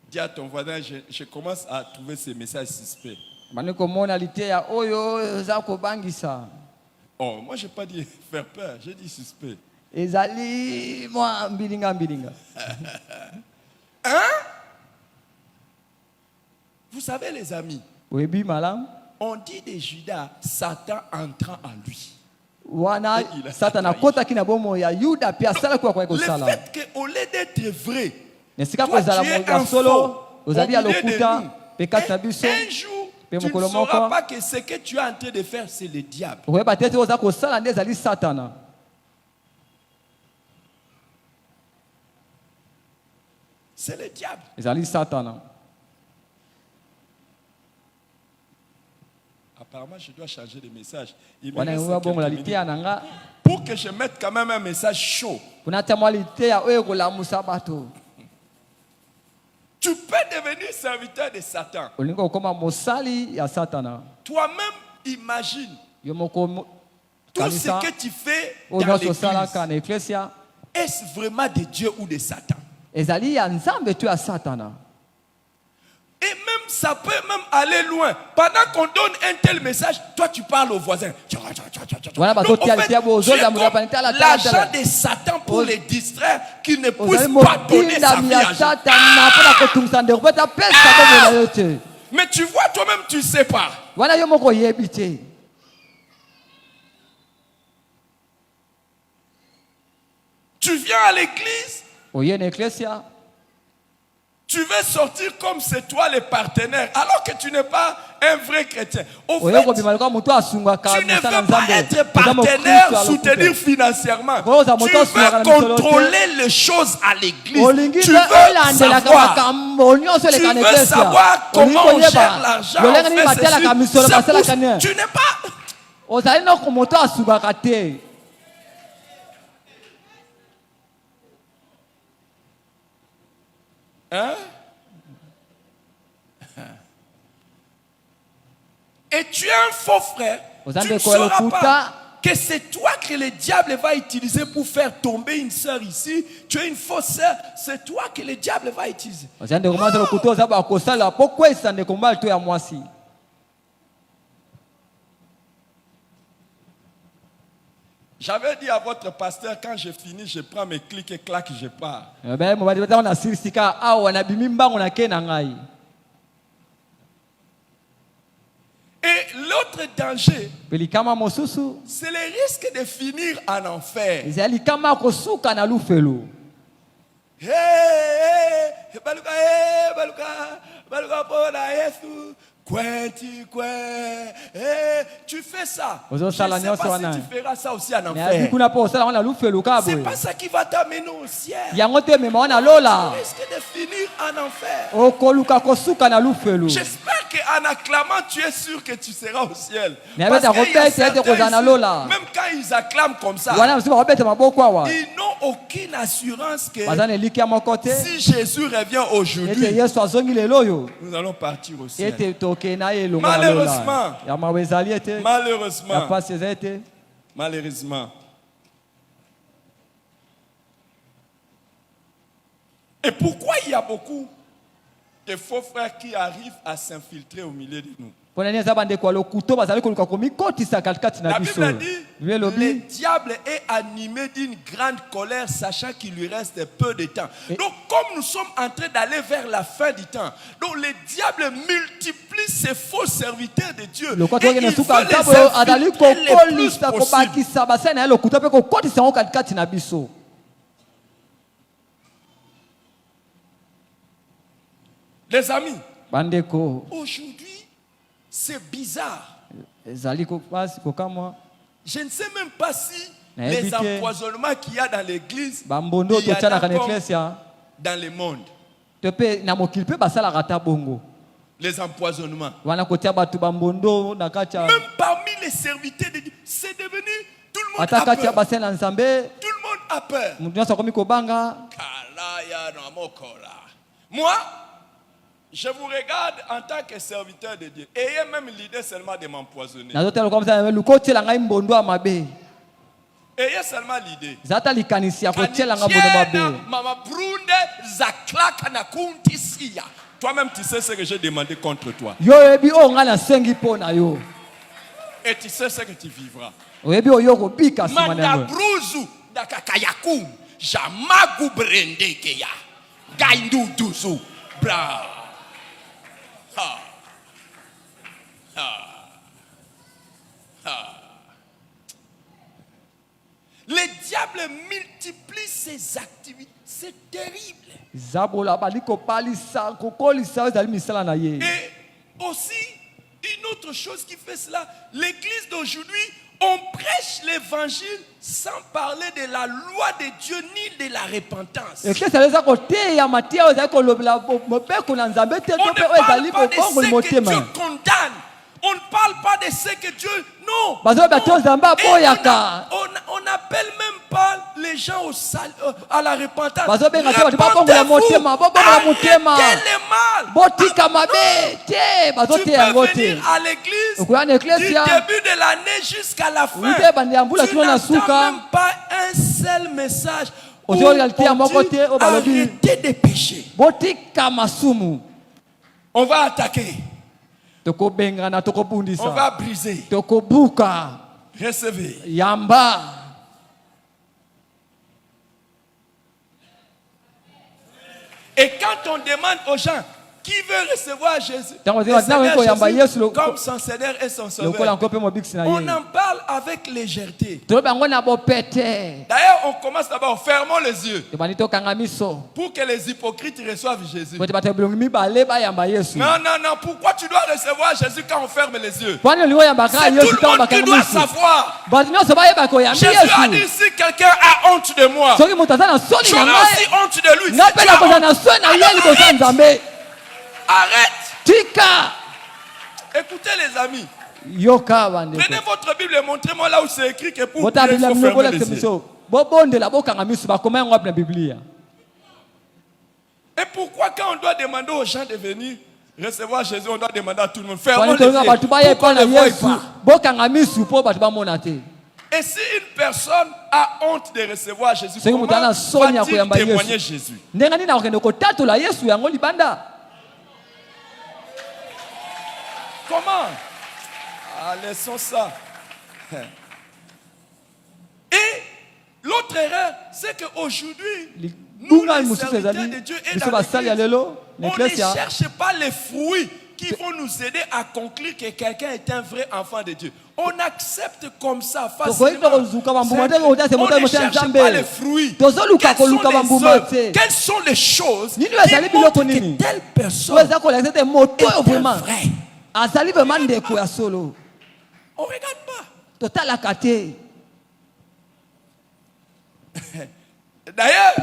Dis à ton voisin, je commence à trouver ces messages suspects. Bani komona liteya oyo eza kobangisa. Oh, moi, je n'ai pas dit faire peur, j'ai dit suspect. Ezali mwa mbilinga mbilinga. Vous savez, les amis, Oyebi malamu. on dit de Judas, Satan entrant en lui. Wana Il a- Satana akotaki na bomoi ya Yuda pe asala kuya kwa Le kosala. fait qu'au lieu d'être vrai, Nesika toi, kozala tu es ya un solo faux ozali ya au milieu de lokuta nous. pe kati na biso. Un jour, Pe tu ne mokolo sauras moko. pas que ce que tu es en train de faire, c'est le diable. Okoyeba te ete oza kosala nde ezali Satana. C'est le diable. Ezali Satana. Apparemment, je dois changer de message. Il me Wana reste yoba bongo la quelques liteya minutes. nanga. Pour que je mette quand même un message chaud. Kuna ta mwa liteya oyo kolamusa bato. Tu peux devenir serviteur de Satan. olinga okoma mosali ya Satana. Toi-même, imagine Yo moko tout ce kanisa que tu fais oyo dans nyonso osalaka l'église. na eklesia Est-ce vraiment de Dieu ou de Satan? ezali ya Nzambe to ya Satana. Et même, ça peut même aller loin. Pendant qu'on donne un tel message, toi tu parles au voisin. Voilà, Donc, bato en fait, tia bo tu es zoza comme mura panita la l'agent de Satan pour les distraire, qui ne puisse ozali pas donner sa motinda vie à ya Jésus. Satana mpona kotungisa ndeko po tapesa komona yo te. Mais tu vois, toi-même, tu ne sais pas. Wana yo moko oyebi te. Tu viens à l'église, Oye na eklesia tu veux sortir comme c'est toi le partenaire, alors que tu n'es pas un vrai chrétien. Au oye fait, kobima lokola moto asungaka tu ne mosala veux pas Nzambe. être Oza partenaire, mokristo soutenir alokuta. financièrement. Oza Tu moto asungaka veux na misolo te. contrôler les choses à l'église. Olingi Tu mpe veux olandelaka savoir. makambo nyonso Tu eleka na veux eklesia. savoir comment on gère l'argent. lolenge nini on fait batialaka misolo ceci. basalaka nini. Tu n'es pas... Ozali noko moto asungaka te. Hein? Et tu es un faux frère. Tu ne sauras pas que c'est toi que le diable va utiliser pour faire tomber une sœur ici. Tu es une fausse sœur. C'est toi que le diable va utiliser. Ozali ndeko mwasi lokuta oza bakosala po kwesa ndeko mbali to ya mwasi. J'avais dit à votre pasteur, quand je finis, je prends mes clics et claques, je pars. Ben mobali bata na sirsika awa na bimi mbango na ke na ngai. Et l'autre danger, Pelikama mosusu c'est le risque de finir en enfer. ezali kama kosuka na lufelo. Hey, baluka, baluka pona Yesu. Tu fais ça. Je ne sais pas si tu feras ça aussi en enfer. C'est pas ça qui va t'amener au ciel. Tu risques de finir en enfer. J'espère qu'en acclamant, tu es sûr que tu seras au ciel. Parce qu'il y a certains ici, même quand ils acclament comme ça, ils n'ont aucune assurance que si Jésus revient aujourd'hui, nous allons partir au ciel. Malheureusement. Et pourquoi il y a beaucoup de faux frères qui arrivent à s'infiltrer au milieu de nous? La Bible dit, le diable est animé d'une grande colère, sachant qu'il lui reste peu de temps. Donc, comme nous sommes en train d'aller vers la fin du temps, donc le diable multiplie ses faux serviteurs de Dieu. Et il veut les infiltrer le plus possible. Les amis, aujourd'hui, c'est bizarre. Je ne sais même pas si les empoisonnements qu'il y a dans l'église, il y a dans le monde. Les empoisonnements. Même parmi les serviteurs de Dieu, c'est devenu tout le monde a peur. Tout le monde a peur. Moi, je vous regarde en tant que serviteur de Dieu. Ayez même l'idée seulement de m'empoisonner. Ayez seulement l'idée. Toi-même, tu sais ce que j'ai demandé contre toi. Et tu sais ce que tu vivras. Mandabruzu dakakayakum jamagu brendekeya gaindu duzu bra. Ha. Ha. Ha. Le diable multiplie ses activités. C'est terrible. Et aussi, une autre chose qui fait cela, l'église d'aujourd'hui, on prêche l'évangile sans parler de la loi de Dieu ni de la repentance. On ne parle pas de ce que Dieu condamne. On ne parle pas de ce que Dieu... Non. On n'appelle même pas le les gens à la repentance. Bazobengaka bato Repentez-vous. babongola motema, babongola motema. Arrêtez le mal. Botika mabe, te, Tu bazote peux yango te. venir à l'église Okoya na du eklesia, début de l'année jusqu'à la fin. Uite bande ya mbula Tu kino na n'entends suka. même pas un seul message où Ozo réalité ya on moko dit te, o balobi. arrêtez de pécher. botika masumu. On va attaquer. Tokobengana, On tokobundisa. va briser. Tokobuka, Recevez. yamba. Et quand on demande aux gens qui veut recevoir Jésus Tango le zima, Seigneur zina weko yamba Jésus Yesu comme son Seigneur et son Lokola Sauveur, nkope mo biksi na on ye. en parle avec légèreté. Tolobi yango na bopete. D'ailleurs, on commence d'abord, fermons les yeux Tobandi tokanga miso. pour que les hypocrites reçoivent Jésus. Bote bato bilongi mibale bayamba Yesu. Non, non, non, pourquoi tu dois recevoir Jésus quand on ferme les yeux? Kwani olingo yambaka C'est Yesu tout le tango monde qui bakanga doit miso. savoir. Bato nyonso bayeba koyambi Jésus a dit, Yesu. si quelqu'un a honte de moi, Soki moto aza na soni j'aurai na aussi ngai, honte de lui. Si nga tu mpe as nakozala honte, na soni na ye alors liboso ya Nzambe. arrête. Tika Écoutez les amis. yoka bandeko. Prenez votre Bible et montrez-moi là où c'est écrit que pour Bota prier, il Biblia faut mino fermer bolakisa les yeux. miso. Bobondela bokanga miso bakoma yango wapi na Biblia. Et pourquoi quand on doit demander aux gens de venir recevoir Jésus, on doit demander à tout le monde, fermons Kwani les tolinga yeux bato pour qu'on bayepa na ne voie Yesu. pas. Bokanga miso po bato bamona te. Et si une personne a honte de recevoir Jésus, Soki comment moto ana soni ya va-t-il koyamba témoigner Yesu? Jésus? Ndenge nini akokende kotatola Yesu yango libanda? Comment? Ah, laissons ça. Et l'autre erreur, c'est qu'aujourd'hui, nous, Bunga les mosusu serviteurs ezali de Dieu et biso dans basali ya l'église, lelo na on ne eklesia. cherche pas les fruits qui vont nous aider à conclure que quelqu'un est un vrai enfant de Dieu. On accepte comme ça facilement. Tokoyeba kozuka bambuma te kotia se On moto ne moto ya cherche Nzambe. pas les fruits. Tozoluka Quelles sont koluka les bambuma œuvres? te. Quelles sont les choses Nini qui ezali montrent biloko nini? que telle So personne eza kolakisa te moto oyo est un vraiment vrai? azali vraiment ndeko ya solo. On ne regarde pas. Totalaka te. D'ailleurs,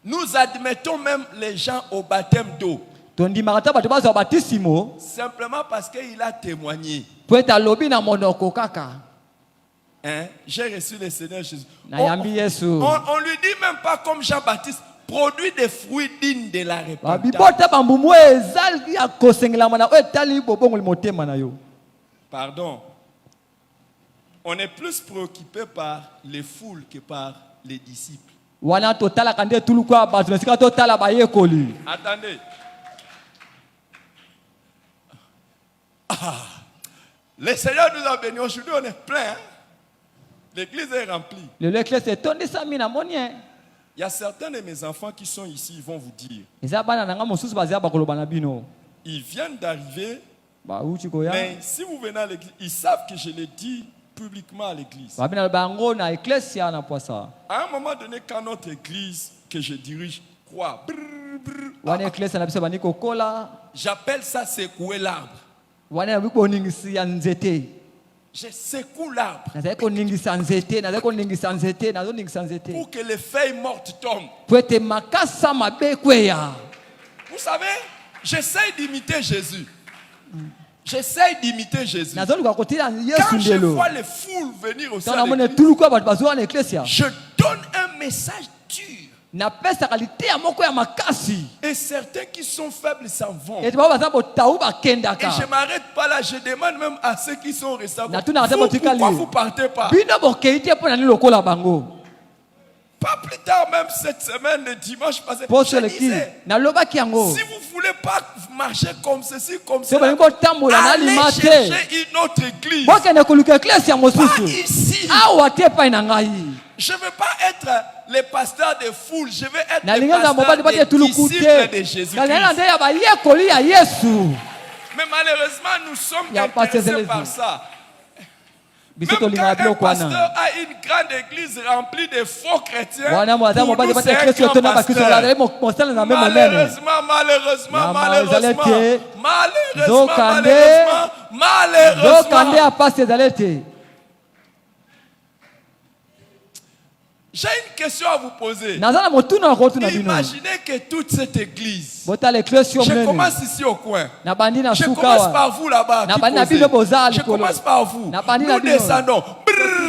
nous admettons même les gens au baptême d'eau, Tondimaka te bato bazwa batisimo simplement parce qu'il a témoigné. po ete alobi na monoko kaka. Hein? J'ai reçu le Seigneur Jésus. Nayambi Yesu. On lui dit même pas comme Jean-Baptiste, produit des fruits dignes de la repentance. Babibota bambumu ezali ya kosengelama na oyo etali bobongoli motema na yo. Pardon. On est plus préoccupé par les foules que par les disciples. Wana totalaka nde tulukwa bato na esika totala bayekoli. Attendez. Ah, le Seigneur nous a bénis. Aujourd'hui, on est plein. Hein? L'église est remplie. Lelo eklesi etondisami na moni. Il y a certains de mes enfants qui sont ici, ils vont vous dire. Eza bana na nga mosusu bazia bakoloba na bino. Ils viennent d'arriver, Bauti koya. mais si vous venez à l'église, ils savent que je le dis publiquement à l'église. Babina bango na eklesia na poisa. À un moment donné, quand notre église que je dirige croit, Wana eklesia na biso bani kokola. j'appelle ça secouer l'arbre. Wana biko ningisi ya nzete. Je secoue l'arbre Nazali koningisa nzete, nazali koningisa nzete, nazo ningisa nzete. pour que les feuilles mortes tombent. Po ete makasa mabe kweya. Vous savez, j'essaie d'imiter Jésus. J'essaie d'imiter Jésus. Nazo luka kotila Yesu Quand je ndelo. vois les foules venir au sein Tana de mone l'église, tulukwa bato bazwa na eklesia. je donne un message dur. Na pesa kalite ya moko ya makasi. Et certains qui sont faibles s'en vont. Ete baba baza botau Et bakendaka. je ne m'arrête pas là, je demande même à ceux qui sont restés. Pourquoi Pourquoi vous ne partez pas? Bino bokeite po na ni lokola bango. Pas plus tard, même cette semaine, le dimanche passé, Poso je leki. disais, Na lobaki yango. si vous ne voulez pas marcher comme ceci, comme Se cela, balingo tambola na allez limate. chercher une autre église. Bokende koluka eklesia Pas mosusu. ici. Awa te pa na ngai. Je ne veux pas être le pasteur de foule, je veux être Na le linga za mobali pasteur bate des tuluku disciples te. de Jésus-Christ. Kana nde ya bayekoli ya Yesu. Mais malheureusement, nous sommes Ya pas intéressés ces par églises. ça. Biso Même tolinga quand un biloko pasteur wana. a une grande église remplie de faux chrétiens, Wana mwaza pour mobali nous, bate c'est un eklesia grand tona bakristo pasteur. bazali mosala na meme monene. Malheureusement, malheureusement, Mama, malheureusement, ezalaki. malheureusement, Zokande. malheureusement, Zokande malheureusement. apasi ezali te. J'ai une question à vous poser. Naza na motuna kotu na bino. Imaginez que toute cette église, Botala eklesia je monene. commence ici au coin. Na bandi na Je suka commence wa. par vous là-bas. Na qui bandi na posez. bino bozali Je kolo. commence par vous. Na bandi na Nous bino. descendons. Brrr.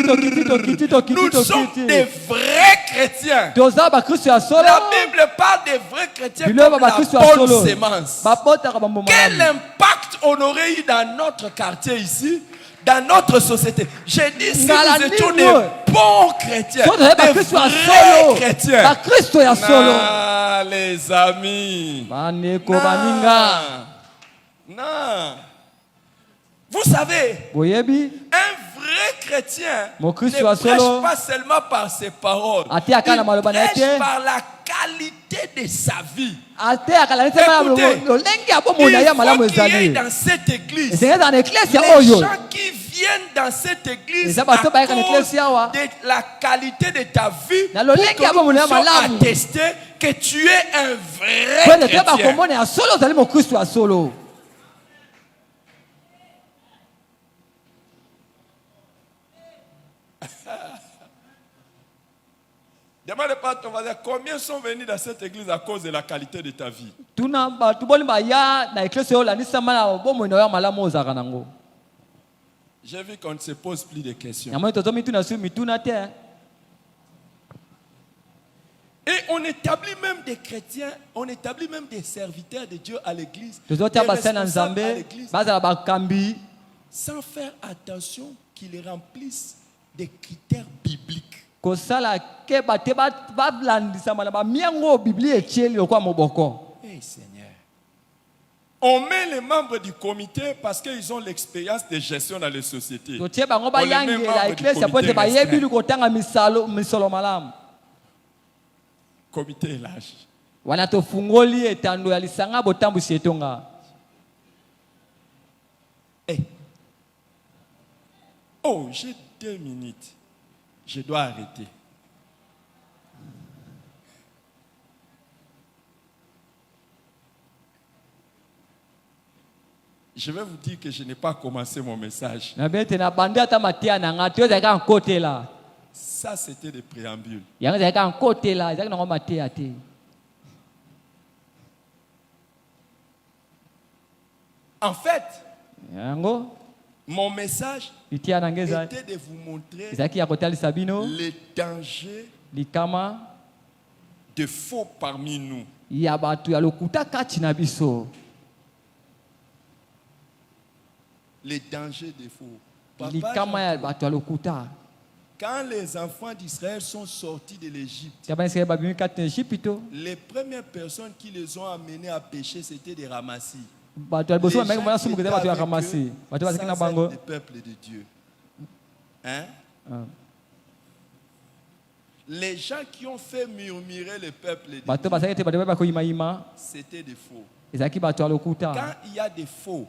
Nous sommes des vrais chrétiens. La Bible parle des vrais chrétiens comme la bonne sémence. Quel impact on aurait eu dans notre quartier ici, dans notre société? J'ai dit, si nous étions des bons chrétiens, des vrais chrétiens. Ah, les amis. Non. Vous savez, un vrai chrétien ne prêche pas seulement par ses paroles, il prêche par la qualité de sa vie. Écoutez, il faut qu'il y ait dans cette église les gens qui viennent dans cette église à cause de la qualité de ta vie pour que nous puissions attester que tu es un vrai chrétien. Demande pas à ton voisin combien sont venus dans cette église à cause de la qualité de ta vie. J'ai vu qu'on ne se pose plus de questions. Et on établit même des chrétiens, on établit même des serviteurs de Dieu à l'église, des responsables à l'église, sans faire attention qu'ils remplissent des critères bibliques. Hey, Seigneur. On met les membres du comité parce qu'ils ont l'expérience de gestion dans les sociétés. On les met membres du comité élargi. Hey. Oh, j'ai 2 minutes. Je dois arrêter. Je vais vous dire que je n'ai pas commencé mon message. Ça, c'était des préambules. En fait, mon message était de vous montrer les dangers de faux parmi nous. Les dangers des faux. Quand les enfants d'Israël sont sortis de l'Égypte, les premières personnes qui les ont amenés à pécher, c'était des ramassis. Les gens qui étaient avec eux, sans être des peuples de Dieu. Hein? Les gens qui ont fait murmurer le peuple de Dieu, c'était des faux. Quand il y a des faux,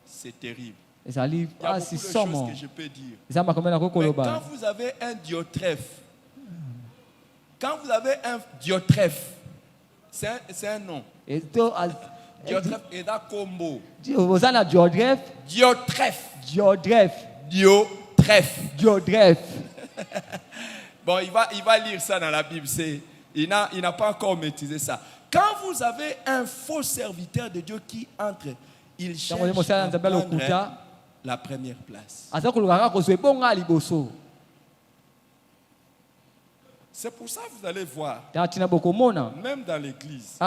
c'est terrible. Il y a beaucoup de choses que je peux dire. Mais quand vous avez un Diotrephe, c'est un nom. Diotrephe et da combo. Diotrephe. Bon, il va lire ça dans la Bible. Il n'a pas encore maîtrisé ça. Quand vous avez un faux serviteur de Dieu qui entre, il cherche à prendre la première place. C'est pour ça que vous allez voir, même dans l'église,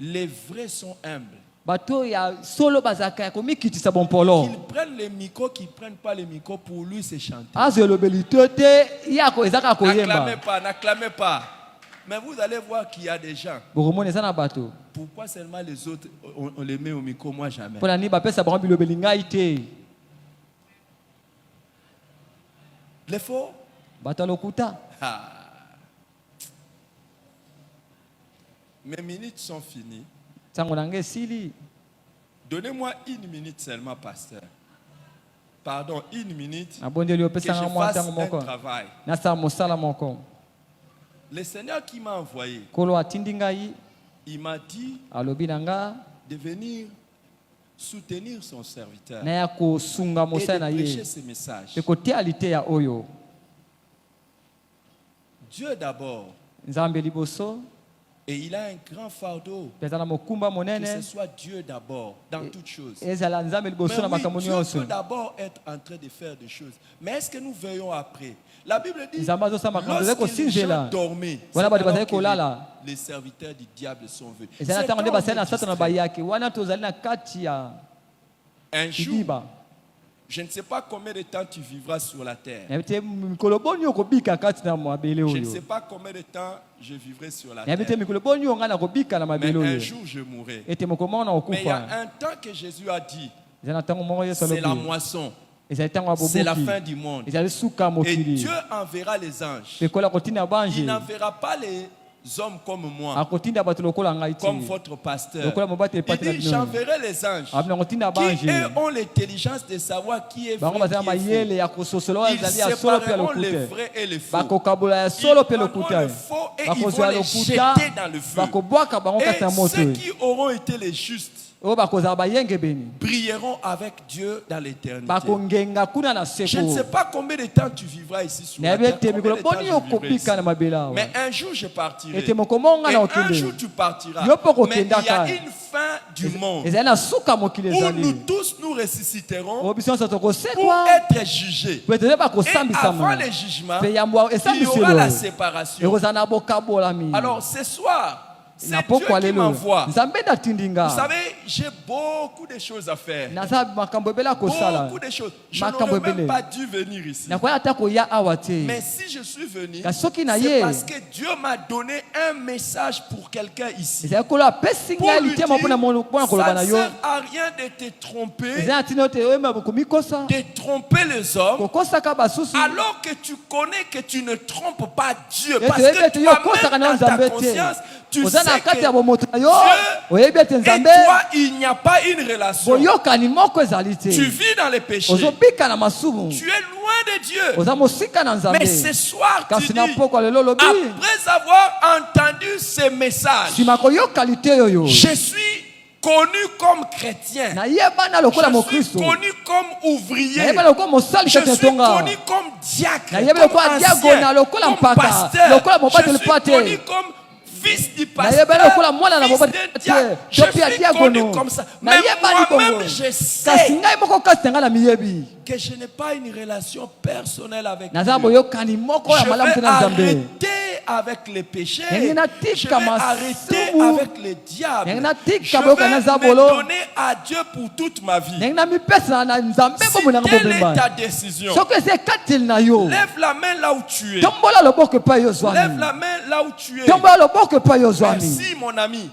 les vrais sont humbles. Qu'ils prennent les micros, qu'ils ne prennent pas les micros, pour lui c'est chanter. N'acclamez pas. Mais vous allez voir qu'il y a des gens. Pourquoi seulement les autres, on les met au micro, moi jamais? Les faux? Mes minutes sont finies. Donnez-moi 1 minute seulement, pasteur. Pardon, 1 minute. Que je fasse un travail. Le Seigneur qui m'a envoyé, il m'a dit de venir soutenir son serviteur et de prêcher ce message. Dieu d'abord Et il a un grand fardeau. Peza na mokumba Que monene. ce soit Dieu d'abord, dans toutes choses. Ezala nzambe liboso na Mais makambo oui, Dieu nyonso. peut d'abord être en train de faire des choses. Mais est-ce que nous veillons après? La Bible dit, Nzambe azosala makambo ezali lorsque les gens kosinzela. dormaient, c'est Wana bato bazali alors que kolala. les serviteurs du diable sont venus. Ezali na C'est ntango nde quand on basali na est satana distrait. bayaki. Wana tozali na kati ya Un jour, kidiba. je ne sais pas combien de temps tu vivras sur la terre. Nayebi te mikolo boni okobika kati na mabele Je ne oyo. sais pas combien de temps je vivrai sur la Nayebi te terre. mikolo boni oyo ngai nakobika na Mais mabele un oyo. jour, je mourrai. Ete mokoma na Mais il y a okufa. un temps que Jésus a dit, Ezali na ntango moko Yesu c'est la alobi. moisson, Ezali ntango ya c'est la fin bobuki. du monde. Ezali suka Et mokili. Dieu enverra les anges. Pekola kotinda Il banji. n'enverra pas les hommes comme moi, Akotinda bato lokola ngai ti. comme votre pasteur. Lokola mobate Il patela dit, bino. j'enverrai les anges Abina kotinda qui, banji. eux, ont l'intelligence de savoir qui est Bango vrai, bazali qui est mayele faux. ya kososola Ils ezali ya solo pe sépareront les lokute. vrais et les faux. Bakokabola ya Ils solo pe prendront lokuta. le faux et ils vont Bakozwa les lokuta. jeter dans le feu. Bakobwaka bango kati na Et moto. ceux qui auront été les justes Oyo bakozala bayengebeni. brilleront avec Dieu dans l'éternité. Bakongenga kuna na Je ne sais seko. pas combien de temps tu vivras ici sur la Nayebi terre. ete Combien mikolo de temps boni je vivrai okobika ici. na mabele awa. Mais un jour je partirai. Ete mokomonga Et na un okende. jour tu partiras. Yo po Mais il y a kokendaka. une fin du monde Ezali na suka mokili où nous ezali. tous nous ressusciterons Oyo biso nyonso pour tokosekwa. être jugés. Po ete Et avant bakosambisama. le jugement, Pe yambwa il y aura esambiselo. la séparation. Ekozala na bokabolami. Alors ce soir, c'est na Dieu pokwa qui lelo. m'envoie. Nzambe natindinga. Vous savez, j'ai beaucoup de choses à faire. Naza makambo ebele akosala. Beaucoup de choses. Je Makambo n'aurais même ebele. pas dû venir ici. Nakoya ata koya awa te. Mais si je suis venu, Kasi soki na c'est ye. parce que Dieu m'a donné un message pour quelqu'un ici. Ezali kolo apesi Pour ngai lui litema mpona dire, koloba ça na ne yo. sert à rien de te tromper, Ezali na ntina ete oyeba komikosa. de tromper les hommes, Kokosaka basusu. alors que tu connais que tu ne trompes pas Dieu. Ete Parce oyebi que ete yo okosaka toi-même na yo dans ta nzambe te. conscience, tu Oza na sais kati ya que bomoto na yo. Dieu Oyebi ete et nzambe. toi, il n'y a pas une relation. Boyokani moko ezali te. Tu vis dans les péchés. Ozobika na masumu. Tu es loin de Dieu. Oza mosika na nzambe. Mais ce soir, tu Kasi dis, na pokwa lelo lobi. après avoir entendu ces messages, Sima koyoka lite yoyo. je suis connu comme chrétien. Nayebana lokola Je suis mokristo. connu comme ouvrier. Nayebana lokola mosali Je kati ya suis tonga. connu comme diacre, Nayebi comme lokola diagona, ancien, lokola comme mpaka, pasteur. lokola mobate Je suis lepate. connu comme fils du Nayebana pasteur, lokola mwana na fils mobate de lepate. diacre. Je Topi ya suis diagono. connu comme ça. Mais Nayebani bongo. moi-même, je Kasi sais ngai moko kasi na ngai na miyebi. que je n'ai pas une relation personnelle avec Naza Dieu. boyokani moko ya Je malamu te vais na nzambe. arrêter avec les péchés. Nengi na Je tika vais arrêter masumu. avec les diables. Nengi na tika Je boyoka vais na me zabolo. donner à Dieu pour toute ma vie. Ndenge na mipesa na nzambe Si bomo nanga telle est ta bobemba. décision, Soki ese kateli na yo. lève la main là où tu es. Tombola loboko epai yo Lève zwami. la main là où tu es. Tombola loboko epai yo zwami. Merci mon ami.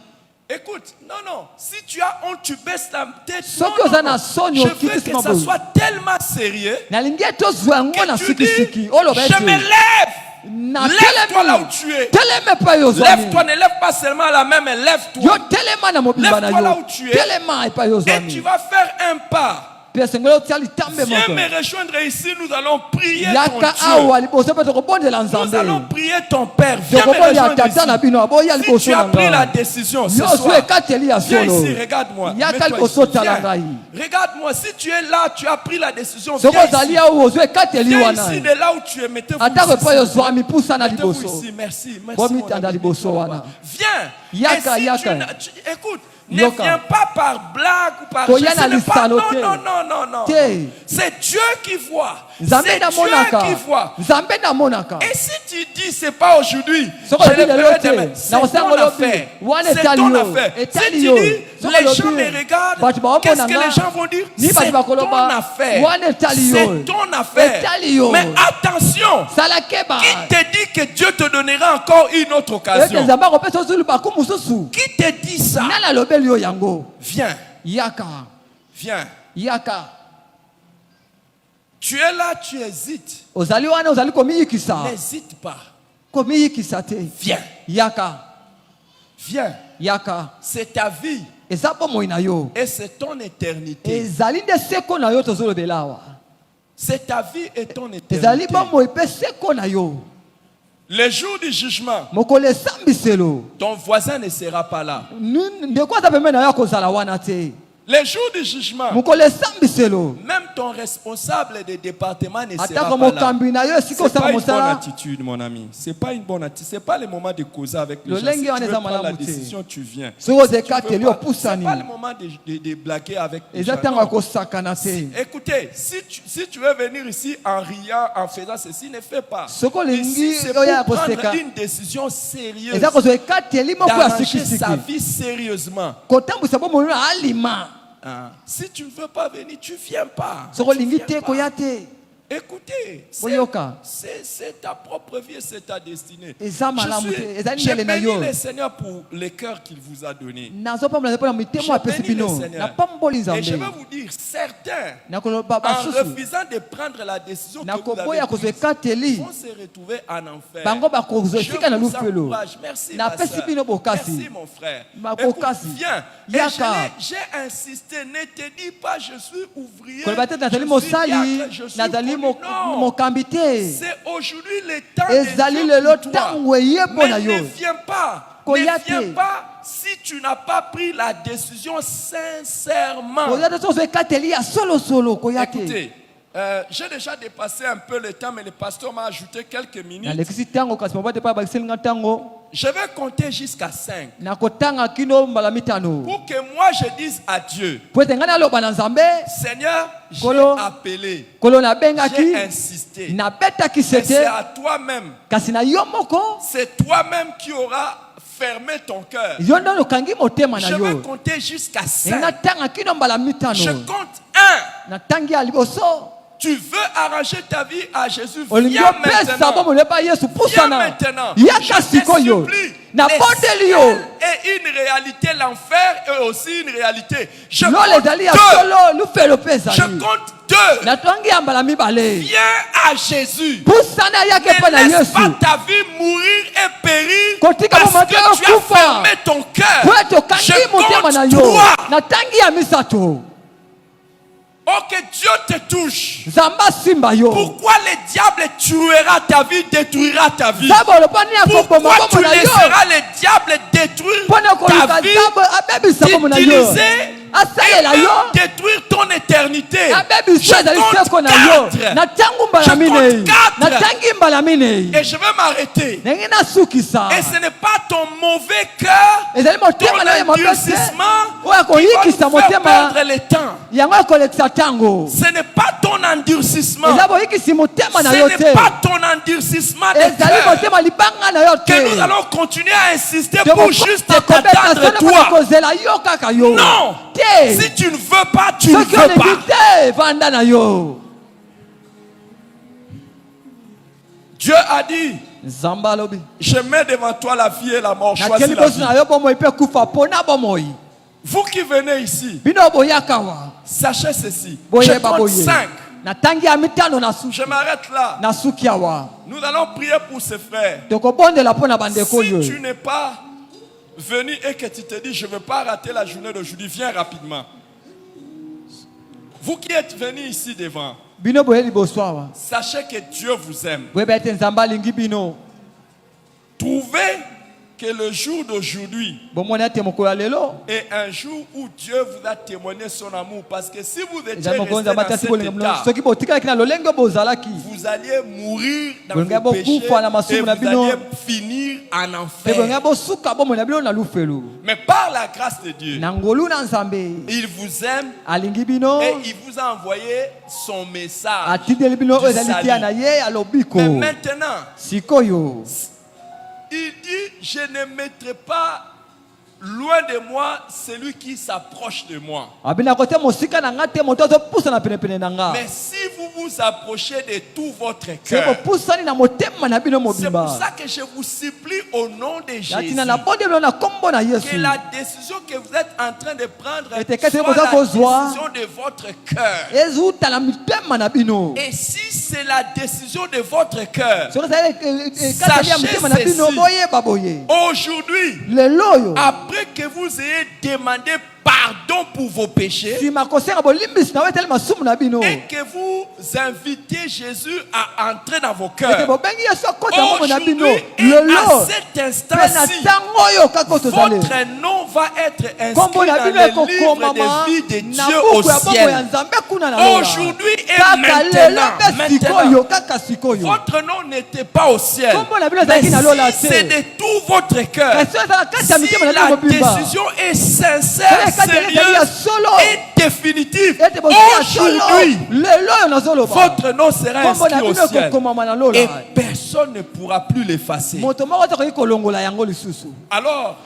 Écoute, non, si tu as honte, tu baisses la tête. Soki oza na soni Je veux okiti que sima ça boye. soit tellement sérieux Nalingi ete ozwa yango na que tu dis, sikisiki. Oloba je me ete. lève. Na Lève-toi là où telemi. tu es. Telema epai yo zwami. Lève-toi, ne lève pas seulement la main, mais Yo lève-toi. telema na mobimba na Lève-toi là yo. où tu es. Telema epai yo Et tu zwami. vas faire un pas. Pia sengelo otia litambe Viens moko. me rejoindre ici, nous allons prier ton Yaka Dieu. awa liboso pe tokobondela Nous allons nzambe. prier ton Père. Viens me Tokoboya rejoindre tata na ici. bino aboya Si liboso tu as na pris la nga. décision ce Yo zwe soir, kateli ya viens solo. ici, regarde-moi. Yaka Mets-toi liboso ici, tala viens. ngai. Regarde-moi, si tu es là, tu as pris la décision. Soko Viens ozali ici. awa ozwe kateli Viens wana. ici, de là où tu es. Mettez-vous Atako epai yo ici. zwami pusa na Mettez-vous liboso. ici. Merci. Bomi mon tanda ami. liboso wana. Viens. Yaka, Et si yaka. écoute, ne Yoka. viens pas par blague ou par Koya ce na n'est pas. lisano Non, te. non. Te. C'est Dieu qui voit. Nzambe C'est na Dieu monaka. qui voit. Nzambe na monaka. Et si tu dis c'est pas aujourd'hui, Soko je lobi le lelo ferai te. demain. C'est Na ton kosango lobi. affaire. Wana C'est etali ton yo. affaire. Si Etali tu yo. dis Soko les lobi. gens me regardent, Batu baomona qu'est-ce que nga. les gens vont dire? Ni batu C'est bakoloba. ton affaire. Wana etali yo. C'est ton affaire. Etali yo. Mais attention, Salakeba. qui te dit que Dieu te donnera encore une autre Ete occasion? nzambe akopesa ozulu baku mosusu. Qui te dit ça? Nani alobeli yo yango? Viens, Yaka. viens. Tu es là, tu hésites. Ozali wana ozali komiyikisa. N'hésite pas. Komiyikisa te. Viens, Yaka. viens. C'est ta vie Eza bomoi na yo. et c'est ton éternité. Ezali nde seko na yo tozolobela awa. C'est ta vie et ton Ezali éternité. bomoi pe seko na yo. Le jour du jugement, Mokolo esambiselo. ton voisin ne sera pas là. Ndeko aza pembeni na yo akozala wana te. Les jours du jugement, mukolo esambiselo même ton responsable de département ne atako sera pas là. mokambi na yo C'est siko pas osala une bonne mosala attitude, mon ami. C'est pas une bonne attitude. C'est pas le moment de causer avec les gens. Lolenge Si tu wana veux eza prendre la malamu te. décision, tu viens. Si Soki tu veux ozekateli pas, opusani. c'est pas le moment de blaguer avec les eza gens. ntango Non. ya kosakana te. Écoutez, si tu veux venir ici en riant, en faisant ceci, ne fais pas. Soko lingi Ici, c'est pour oya prendre koseka. une décision sérieuse. eza kozwa ekateli moko ya D'arranger sikisiki sa vie sérieusement. kotambwisa bomoi na alima Hein. Si tu ne veux pas venir, tu ne viens pas. soko Tu lingi viens te pas. koya te Écoutez, Boyoka. c'est ta propre vie, c'est ta destinée. Eza malamu te, eza J'ai ndele na béni yo. le Seigneur pour les cœurs qu'il vous a donnés. nazopambola mpo na mitema J'ai apesi béni le bino Seigneur. napamboli Et je vais nzambe vous dire, certains, nakoloba en basusu refusant de prendre la décision que vous nakoboya avez kozwa prise, ekateli vont se retrouver en enfer. bango bakozwa Je esika na vous lufelo encourage. Merci, ma napesi sœur. bino bokasi Merci, mon frère. Bokasi. Écoute, viens. Et Yaka. j'ai insisté, ne te dis pas, je suis ouvrier. koloba te nazali je suis mosali diacre, je suis nazali connu. Non. mokambi te C'est aujourd'hui le temps ezali de Dieu lelo pour toi. ntango eye mpo Mais na ne yo viens pas. Koya Ne viens te. pas si tu n'as pas pris la décision sincèrement. koya te so ozwa ekateli ya solosolo koya te Écoutez, j'ai déjà dépassé un peu le temps, mais le pasteur m'a ajouté quelques minutes. nalekisi ntango kasi mobate mpe abakiselinga ntango Je vais compter jusqu'à 5 nakotanga kino mbala mitano pour que moi je dise à Dieu, po ete ngai naloba na nzambe Seigneur, j'ai Kolo. appelé, kolo nabengaki j'ai insisté. nabetaki Et c'est sete à toi-même, kasi na yo moko c'est toi-même qui auras fermé ton cœur. yo nde okangi motema na Je vais yo compter jusqu'à 5. natanga kino mbala mitano Je compte 1. natangi ya liboso Tu veux arranger ta vie à Jésus, olingi viens opesa maintenant. bomoi epa yesu Viens pusana maintenant. yaka Je te sikoyo supplie. nabondeli Le yo ciel est une réalité, l'enfer est aussi une réalité. Je lolo compte ezali ya 2. solo lufelo mpe Je ezali compte 2. natangi ya mbala mibale Viens à Jésus. pusana yake mpe na Ne laisse yesu pas ta vie mourir et périr Kotika parce bomoi que te tu as okufa. fermé ton cœur. po ete okangi Je motema na compte yo 3. natangi ya misato Oh, que Dieu te touche. nzambe asimba yo Pourquoi le diable tuera ta vie, détruira ta vie? nzambe olopani akoboma Pourquoi tu bomoi na yo laisseras le diable détruire mpona ta koluka vie, nzambe abebisa bomoi na yo t'utiliser asalela et yo même détruire ton éternité? abebisa ezali seko na yo natangi mbala Je minei compte 4. natangi mbala minei Et je vais m'arrêter. ndenge nasukisa Et ce n'est pas ton mauvais cœur, ezali ton motema na yo mabe te endurcissement oyo qui va nous akoyikisa faire motema perdre le temps. yango ekolekisa ntango Ce n'est pas ton endurcissement. eza boyikisi motema na Ce yo n'est te pas ton endurcissement de ezali cœur motema libanga na yo que nous te allons continuer à insister pour juste t'attendre kobeta toi. kozela yo kaka yo Non. te Si tu ne veux pas, tu ne soki veux olingi pas. te vanda na yo Dieu a dit, nzambe alobi je mets devant toi la vie et la mort. nake Choisis la liboso vie. na yo bomoi mpe kufa mpona bomoi Vous qui venez ici, bino boyaka wa sachez ceci. Je boyeba compte boye 5. natangi ya mitano na suki Je m'arrête là. na suki awa Nous allons prier pour ces frères. tokobondela mpo na bandeko oyo Si tu n'es pas venu et que tu te dis, je ne veux pas rater la journée d'aujourd'hui, viens rapidement. Vous qui êtes venus ici devant, bino boye liboso awa sachez que Dieu vous aime. boyeba ete nzambe alingi bino Trouvez que le jour d'aujourd'hui bomoni ete mokolo ya lelo est un jour où Dieu vous a témoigné son amour. Parce que si vous étiez ezali resté mokonzi dans abatasi cet bolinga mnono état, soki botikalaki na lolenge bozalaki vous alliez mourir dans Bolinga vos péchés bokufa na et masumu vous na bino. alliez finir en mpe bolinga enfer. bosuka bomoi na bino na lufelu Mais par la grâce de Dieu, na ngolu na nzambe il vous aime alingi bino et il vous a envoyé son message. atindeli bino du oyo ezali tia na salut. ye alobiko Mais maintenant, sikoyo il dit, je ne mettrai pas loin de moi celui qui s'approche de moi. abinako te mosika na nga te moto azopusana penepene na nga Mais si vous vous approchez de tout votre soki cœur, bopusani na motema na bino c'est pour mobimba ça que je vous supplie au nom de Jésus natina na bonde bino na kombo na que yesu la décision que vous êtes en train de prendre Et te kati soit boza la kozwa. décision de votre cœur. ezuta na mitema na bino Et si c'est la décision de votre cœur, soki ezali ekateli ya mitema na bino ceci. boyeba boye aujourd'hui, lelo oyo après que vous ayez demandé pardon pour vos péchés Si ma kosera bolimbisi na wetele masumu na bino. et que vous invitez Jésus à entrer dans vos Ete cœurs. bobengi Yesu akota mo na bino. Aujourd'hui et à Lelo. cet instant-ci, Tango oyo kako tozale. votre nom va être Kombo inscrit na dans bino le livre ekokomama de vie de na Dieu buku au ya bombo ya ciel. Nzambe kuna na lola. Aujourd'hui et Kaka lelo maintenant, mpe sikoyo kaka sikoyo. votre nom n'était pas au ciel. Kombo na bino Mais ezalaki na lola si c'est te. de tout votre cœur, Kasi ezala kati ya mitema na si bino la mobimba. décision est sincère, Kati ya sérieuse solo. et définitive, Ete bosia solo. aujourd'hui, Lelo oyo nazoloba. votre nom sera Kombo na inscrit au bino ciel. ekokomama na Et lola. personne ne pourra plus l'effacer. Moto moko akoki kolongola yango lisusu. Alors,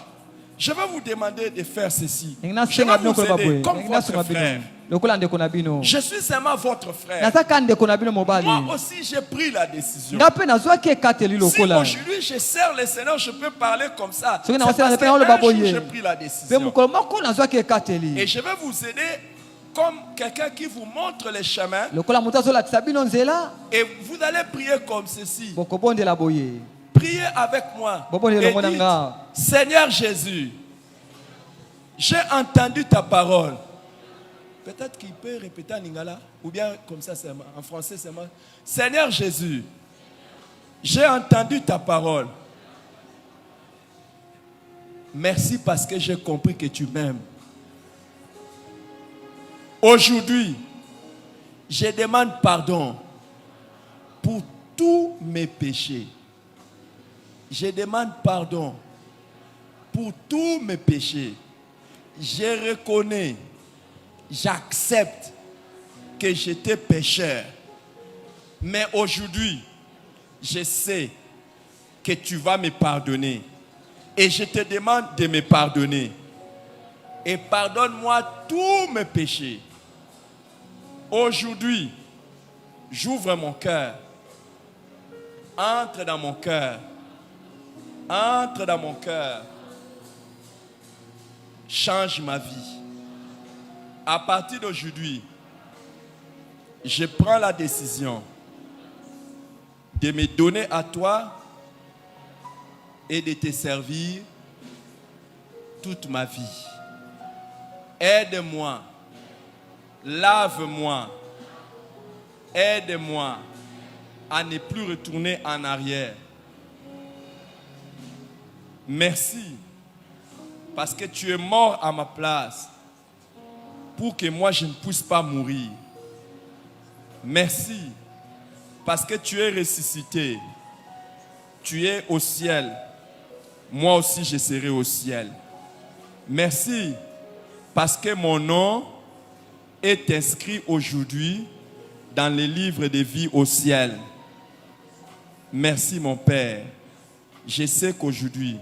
je vais vous demander de faire ceci. Je Ngina vais senga bino vous koloba aider boye. comme Ngina votre senga bino. frère. Lokola ndeko na bino. Je suis seulement votre frère. Nazaka ndeko na bino mobali. Moi aussi, j'ai pris la décision. Nga pe nazwaki ekateli Si lokola. aujourd'hui je sers le Seigneur, je peux parler comme ça. Soki C'est na parce osala na pe na qu'un oloba jour, boye. j'ai pris la Pe décision. mokolo moko nazwaki Et ekateli. je vais vous aider comme quelqu'un qui vous montre les chemins. Lokola moto azolakisa bino nzela, Et vous allez prier comme ceci. bokobondela boye. Priez avec moi. Bobondela Et longo na dites, nga. Seigneur Jésus, j'ai entendu ta parole. Peut-être qu'il peut répéter en lingala, ou bien comme ça, en français, c'est moi. Seigneur Jésus, j'ai entendu ta parole. Merci parce que j'ai compris que tu m'aimes. Aujourd'hui, je demande pardon pour tous mes péchés. Je demande pardon pour tous mes péchés. Je reconnais, j'accepte que j'étais pécheur. Mais aujourd'hui, je sais que tu vas me pardonner. Et je te demande de me pardonner. Et pardonne-moi tous mes péchés. Aujourd'hui, j'ouvre mon cœur. Entre dans mon cœur. Entre dans mon cœur. Change ma vie. À partir d'aujourd'hui, je prends la décision de me donner à toi et de te servir toute ma vie. Aide-moi, lave-moi, aide-moi à ne plus retourner en arrière. Merci, parce que tu es mort à ma place pour que moi je ne puisse pas mourir. Merci, parce que tu es ressuscité. Tu es au ciel. Moi aussi je serai au ciel. Merci, parce que mon nom est inscrit aujourd'hui dans les livres de vie au ciel. Merci mon Père. Je sais qu'aujourd'hui,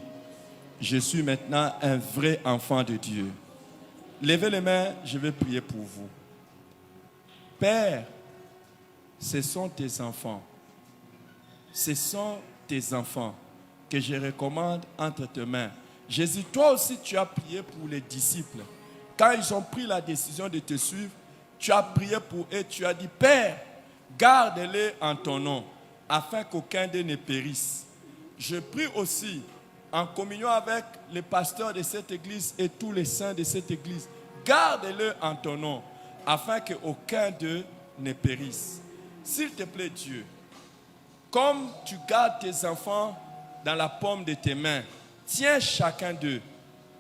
je suis maintenant un vrai enfant de Dieu. Levez les mains, je vais prier pour vous. Père, ce sont tes enfants. Ce sont tes enfants que je recommande entre tes mains. Jésus, toi aussi tu as prié pour les disciples. Quand ils ont pris la décision de te suivre, tu as prié pour eux, tu as dit, Père, garde-les en ton nom, afin qu'aucun d'eux ne périsse. Je prie aussi, en communion avec les pasteurs de cette église et tous les saints de cette église, garde-les en ton nom, afin qu'aucun d'eux ne périsse. S'il te plaît, Dieu, comme tu gardes tes enfants dans la paume de tes mains, tiens chacun d'eux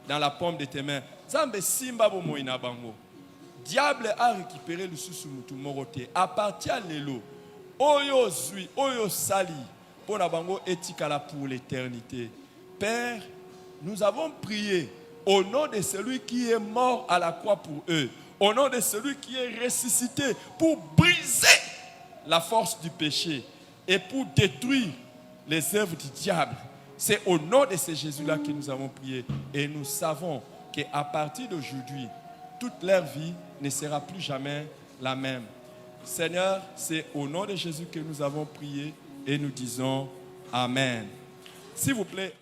dans la paume de tes mains. Zambe simba bo moina bango. Diable a récupéré le sous-mutu morote. À partir de l'élo, oyo zui, oyo sali, pour la bango etikala pour l'éternité. Père, nous avons prié au nom de celui qui est mort à la croix pour eux, au nom de celui qui est ressuscité pour briser la force du péché et pour détruire les œuvres du diable. C'est au nom de ce Jésus-là que nous avons prié. Et nous savons qu'à partir d'aujourd'hui, toute leur vie ne sera plus jamais la même. Seigneur, c'est au nom de Jésus que nous avons prié et nous disons Amen. S'il vous plaît.